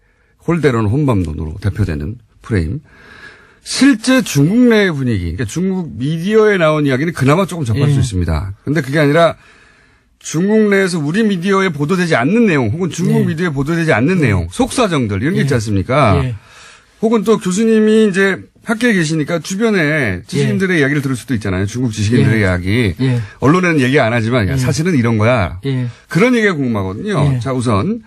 홀대론 혼밥론으로 대표되는 프레임. 실제 중국 내의 분위기, 그러니까 중국 미디어에 나온 이야기는 그나마 조금 접할 수 있습니다. 그런데 그게 아니라 중국 내에서 우리 미디어에 보도되지 않는 내용, 혹은 중국 미디어에 보도되지 않는 내용, 속사정들 이런 게 있지 않습니까? 혹은 또 교수님이 이제 학교에 계시니까 주변에 지식인들의 이야기를 들을 수도 있잖아요. 중국 지식인들의 이야기. 언론에는 얘기 안 하지만 사실은 이런 거야. 그런 얘기가 궁금하거든요. 자, 우선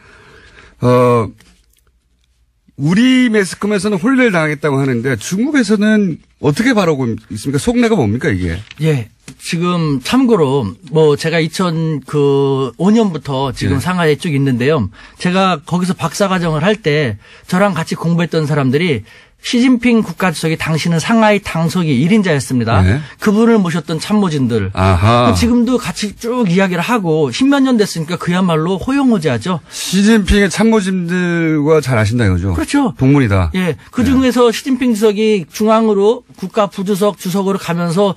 우리 매스컴에서는 홀대를 당했다고 하는데 중국에서는 어떻게 바라고 있습니까? 속내가 뭡니까 이게? 지금 참고로 제가 2005년부터 지금 상하이에 쭉 있는데요. 제가 거기서 박사과정을 할 때 저랑 같이 공부했던 사람들이 시진핑 국가주석이 당시는 상하이 당석이 1인자였습니다. 그분을 모셨던 참모진들. 지금도 같이 쭉 이야기를 하고 10몇 년 됐으니까 그야말로 호용호재하죠. 시진핑의 참모진들과 잘 아신다 이거죠? 그렇죠. 동문이다. 그중에서 시진핑 주석이 중앙으로 국가 부주석 주석으로 가면서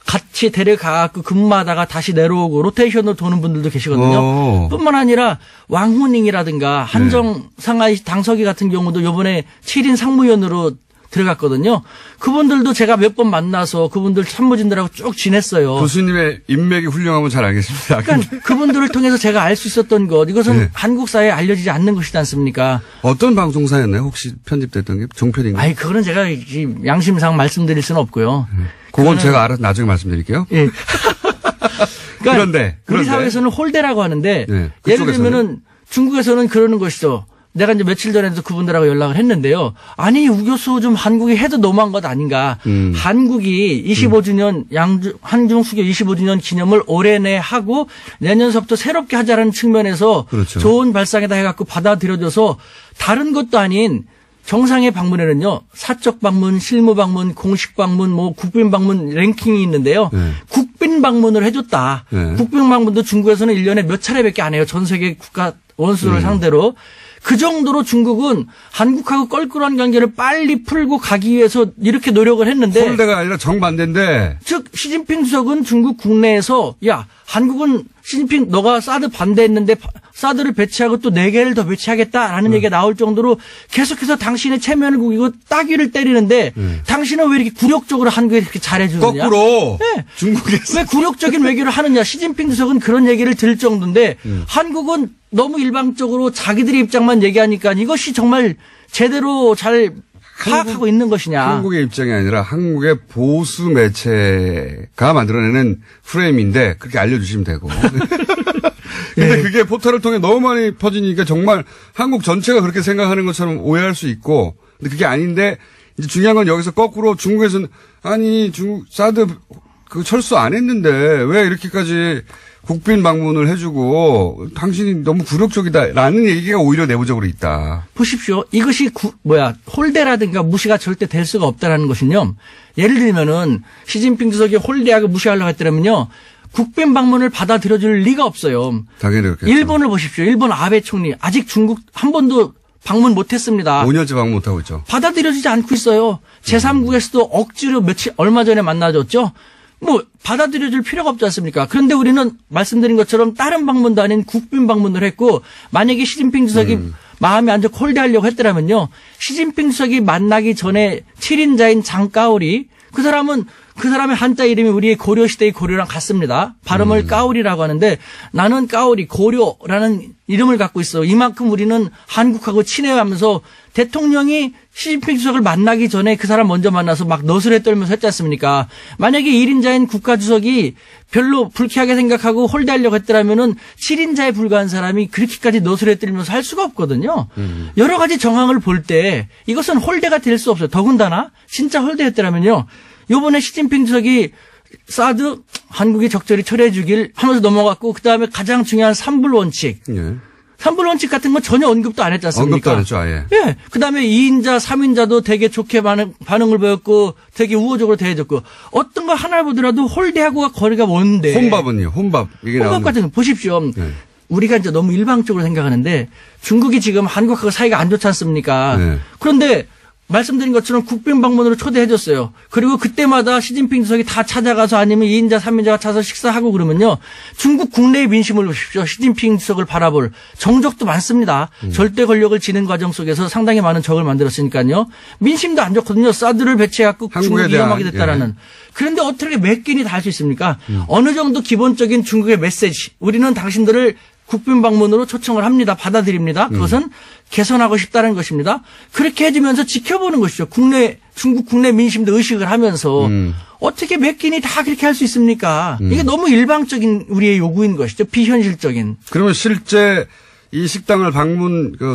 같이 데려가고 근무하다가 다시 내려오고 로테이션으로 도는 분들도 계시거든요. 뿐만 아니라 왕후닝이라든가 한정 상하이 당서기 같은 경우도 이번에 7인 상무위원으로 들어갔거든요. 그분들도 제가 몇 번 만나서 그분들 참모진들하고 쭉 지냈어요. 교수님의 인맥이 훌륭하면 잘 알겠습니다. 그러니까 그분들을 통해서 제가 알 수 있었던 것, 이것은 한국 사회에 알려지지 않는 것이지 않습니까? 어떤 방송사였나요? 혹시 편집됐던 게 종편인가요? 그거는 제가 양심상 말씀드릴 수는 없고요. 그건 제가 알아서 나중에 말씀드릴게요. 그런데 우리 사회에서는 홀대라고 하는데 예를 들면은 중국에서는 그러는 것이죠. 내가 이제 며칠 전에도 그분들하고 연락을 했는데요. 우 교수 좀 한국이 해도 너무한 것 아닌가. 한국이 25주년 한중 수교 25주년 기념을 올해 내 하고 내년서부터 새롭게 하자라는 측면에서 좋은 발상에다 해갖고 받아들여줘서 다른 것도 아닌 정상의 방문에는요. 사적 방문, 실무 방문, 공식 방문, 국빈 방문 랭킹이 있는데요. 국빈 방문을 해줬다. 국빈 방문도 중국에서는 1년에 몇 차례밖에 안 해요. 전 세계 국가 원수를 상대로. 그 정도로 중국은 한국하고 껄끄러운 관계를 빨리 풀고 가기 위해서 이렇게 노력을 했는데. 홀대가 아니라 정반대인데. 즉 시진핑 주석은 중국 국내에서 한국은 시진핑 너가 사드 반대했는데 사드를 배치하고 또 4개를 더 배치하겠다라는 얘기가 나올 정도로 계속해서 당신의 체면을 구기고 따귀를 때리는데 당신은 왜 이렇게 굴욕적으로 한국에 이렇게 잘해주느냐. 거꾸로. 중국에서. 왜 굴욕적인 외교를 하느냐. 시진핑 주석은 그런 얘기를 들을 정도인데 한국은 너무 일방적으로 자기들의 입장만 얘기하니까 이것이 정말 제대로 잘 파악하고 있는 것이냐. 한국의 입장이 아니라 한국의 보수 매체가 만들어내는 프레임인데 그렇게 알려주시면 되고. 근데 그게 포털을 통해 너무 많이 퍼지니까 정말 한국 전체가 그렇게 생각하는 것처럼 오해할 수 있고. 근데 그게 아닌데 이제 중요한 건 여기서 거꾸로 중국에서는 중국 사드 철수 안 했는데 왜 이렇게까지 국빈 방문을 해주고 당신이 너무 굴욕적이다라는 얘기가 오히려 내부적으로 있다. 보십시오. 이것이 홀대라든가 무시가 절대 될 수가 없다라는 것은요. 예를 들면은 시진핑 주석이 홀대하고 무시하려고 했더라면요. 국빈 방문을 받아들여줄 리가 없어요. 당연히 그렇겠죠. 일본을 보십시오. 일본 아베 총리 아직 중국 한 번도 방문 못했습니다. 5년째 방문 못하고 있죠. 받아들여지지 않고 있어요. 제3국에서도 억지로 얼마 전에 만나줬죠. 뭐 받아들여줄 필요가 없지 않습니까? 그런데 우리는 말씀드린 것처럼 다른 방문도 아닌 국빈 방문을 했고 만약에 시진핑 주석이 마음에 안 좋고 홀대하려고 했더라면요. 시진핑 주석이 만나기 전에 7인자인 장까오리 그 사람의 한자 이름이 우리의 고려시대의 고려랑 같습니다. 발음을 까오리라고 하는데 나는 까오리 고려라는 이름을 갖고 있어. 이만큼 우리는 한국하고 친해하면서 대통령이 시진핑 주석을 만나기 전에 그 사람 먼저 만나서 막 너스레 떨면서 했지 않습니까? 만약에 1인자인 국가주석이 별로 불쾌하게 생각하고 홀대하려고 했더라면은 7인자에 불과한 사람이 그렇게까지 너스레 떨면서 할 수가 없거든요. 여러 가지 정황을 볼 때 이것은 홀대가 될 수 없어요. 더군다나 진짜 홀대했더라면요. 요번에 시진핑 주석이 사드 한국이 적절히 처리해 주길 하면서 넘어갔고 그다음에 가장 중요한 3불 원칙. 예. 3불 원칙 같은 건 전혀 언급도 안 했지 않습니까? 언급도 안 했죠, 아예. 예. 그다음에 2인자, 3인자도 되게 좋게 반응을 보였고 되게 우호적으로 대해줬고 어떤 거 하나를 보더라도 홀대하고가 거리가 먼데. 혼밥은요? 혼밥. 혼밥 같은 거 보십시오. 네. 우리가 이제 너무 일방적으로 생각하는데 중국이 지금 한국하고 사이가 안 좋지 않습니까? 네. 그런데 말씀드린 것처럼 국빈 방문으로 초대해줬어요. 그리고 그때마다 시진핑 주석이 다 찾아가서 아니면 2인자, 3인자가 찾아서 식사하고 그러면요. 중국 국내의 민심을 보십시오. 시진핑 주석을 바라볼 정적도 많습니다. 절대 권력을 지는 과정 속에서 상당히 많은 적을 만들었으니까요. 민심도 안 좋거든요. 사드를 배치해갖고 중국이 위험하게 됐다라는. 예. 그런데 어떻게 몇 끼니 다 할 수 있습니까? 어느 정도 기본적인 중국의 메시지. 우리는 당신들을 국빈 방문으로 초청을 합니다. 받아들입니다. 그것은 개선하고 싶다는 것입니다. 그렇게 해주면서 지켜보는 것이죠. 중국 국내 민심도 의식을 하면서 어떻게 몇 끼니 다 그렇게 할 수 있습니까? 이게 너무 일방적인 우리의 요구인 것이죠. 비현실적인. 그러면 실제 이 식당을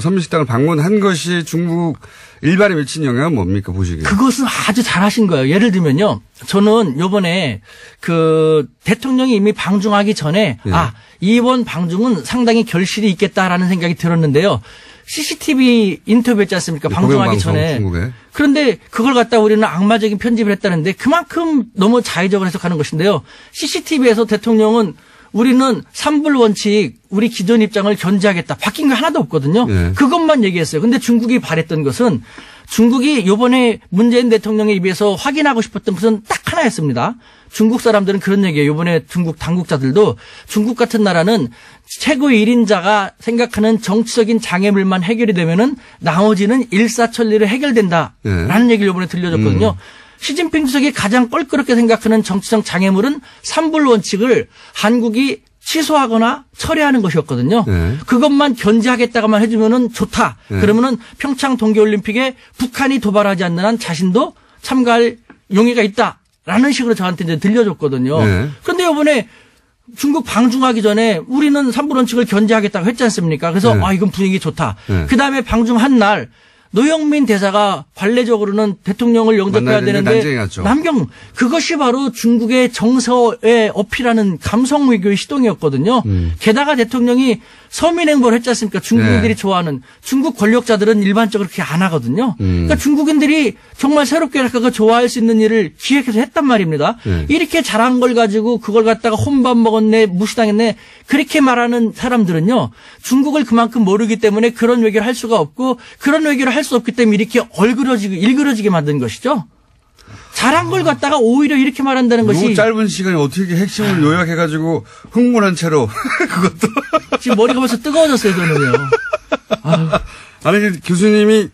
선민식당을 방문한 것이 중국 일반에 미친 영향은 뭡니까, 보시기에? 그것은 아주 잘하신 거예요. 예를 들면요. 저는 요번에 대통령이 이미 방중하기 전에 예. 이번 방중은 상당히 결실이 있겠다라는 생각이 들었는데요. CCTV 인터뷰했지 않습니까? 방중하기 전에. 중국에. 그런데 그걸 갖다 우리는 악마적인 편집을 했다는데 그만큼 너무 자의적으로 해석하는 것인데요. CCTV에서 대통령은 우리는 3불 원칙 우리 기존 입장을 견제하겠다. 바뀐 거 하나도 없거든요. 네. 그것만 얘기했어요. 근데 중국이 바랬던 것은 중국이 이번에 문재인 대통령의 입에서 확인하고 싶었던 것은 딱 하나였습니다. 중국 사람들은 그런 얘기예요. 이번에 중국 당국자들도 중국 같은 나라는 최고 1인자가 생각하는 정치적인 장애물만 해결이 되면은 나머지는 일사천리로 해결된다라는 얘기를 이번에 들려줬거든요. 시진핑 주석이 가장 껄끄럽게 생각하는 정치적 장애물은 3불 원칙을 한국이 취소하거나 철회하는 것이었거든요. 네. 그것만 견제하겠다가만 해주면은 좋다. 네. 그러면은 평창 동계올림픽에 북한이 도발하지 않는 한 자신도 참가할 용의가 있다라는 식으로 저한테 이제 들려줬거든요. 네. 그런데 이번에 중국 방중하기 전에 우리는 3불 원칙을 견제하겠다고 했지 않습니까? 그래서 네. 이건 분위기 좋다. 네. 그다음에 방중한 날 노영민 대사가 관례적으로는 대통령을 영접해야 되는데 남경 그것이 바로 중국의 정서에 어필하는 감성 외교의 시동이었거든요. 게다가 대통령이 서민행보를 했지 않습니까? 중국인들이 좋아하는 중국 권력자들은 일반적으로 그렇게 안 하거든요. 그러니까 중국인들이 정말 새롭게 할까 좋아할 수 있는 일을 기획해서 했단 말입니다. 이렇게 잘한 걸 가지고 그걸 갖다가 혼밥 먹었네 무시당했네 그렇게 말하는 사람들은요. 중국을 그만큼 모르기 때문에 그런 외교를 할 수가 없고 그런 외교를 할 수 없기 때문에 이렇게 일그러지게 만든 것이죠. 잘한 걸 갖다가 오히려 이렇게 말한다는 것이. 너무 짧은 시간에 어떻게 핵심을 요약해가지고 흥분한 채로 그것도. 지금 머리가 벌써 뜨거워졌어요, 저는요. 아니, 교수님이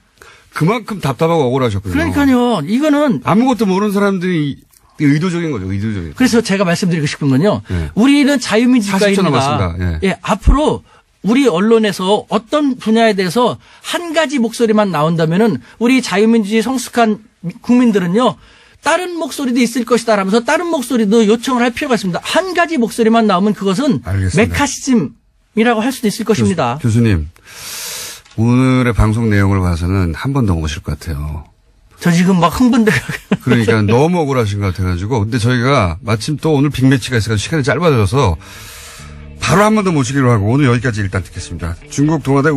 그만큼 답답하고 억울하셨거든요. 그러니까요. 이거는. 아무것도 모르는 사람들이 의도적인 거죠, 의도적인. 그래서 제가 말씀드리고 싶은 건요. 네. 우리는 자유민주 국가입니다. 예, 앞으로 우리 언론에서 어떤 분야에 대해서 한 가지 목소리만 나온다면은 우리 자유민주주의 성숙한 국민들은요. 다른 목소리도 있을 것이다 라면서 다른 목소리도 요청을 할 필요가 있습니다. 한 가지 목소리만 나오면 그것은 알겠습니다. 메카시즘이라고 할 수도 있을 것입니다. 교수님, 오늘의 방송 내용을 봐서는 한 번 더 오실 것 같아요. 저 지금 막 흥분돼. 그러니까 너무 억울하신 것 같아가지고. 근데 저희가 마침 또 오늘 빅매치가 있어서 시간이 짧아져서 바로 한 번 더 모시기로 하고 오늘 여기까지 일단 듣겠습니다. 중국 동아대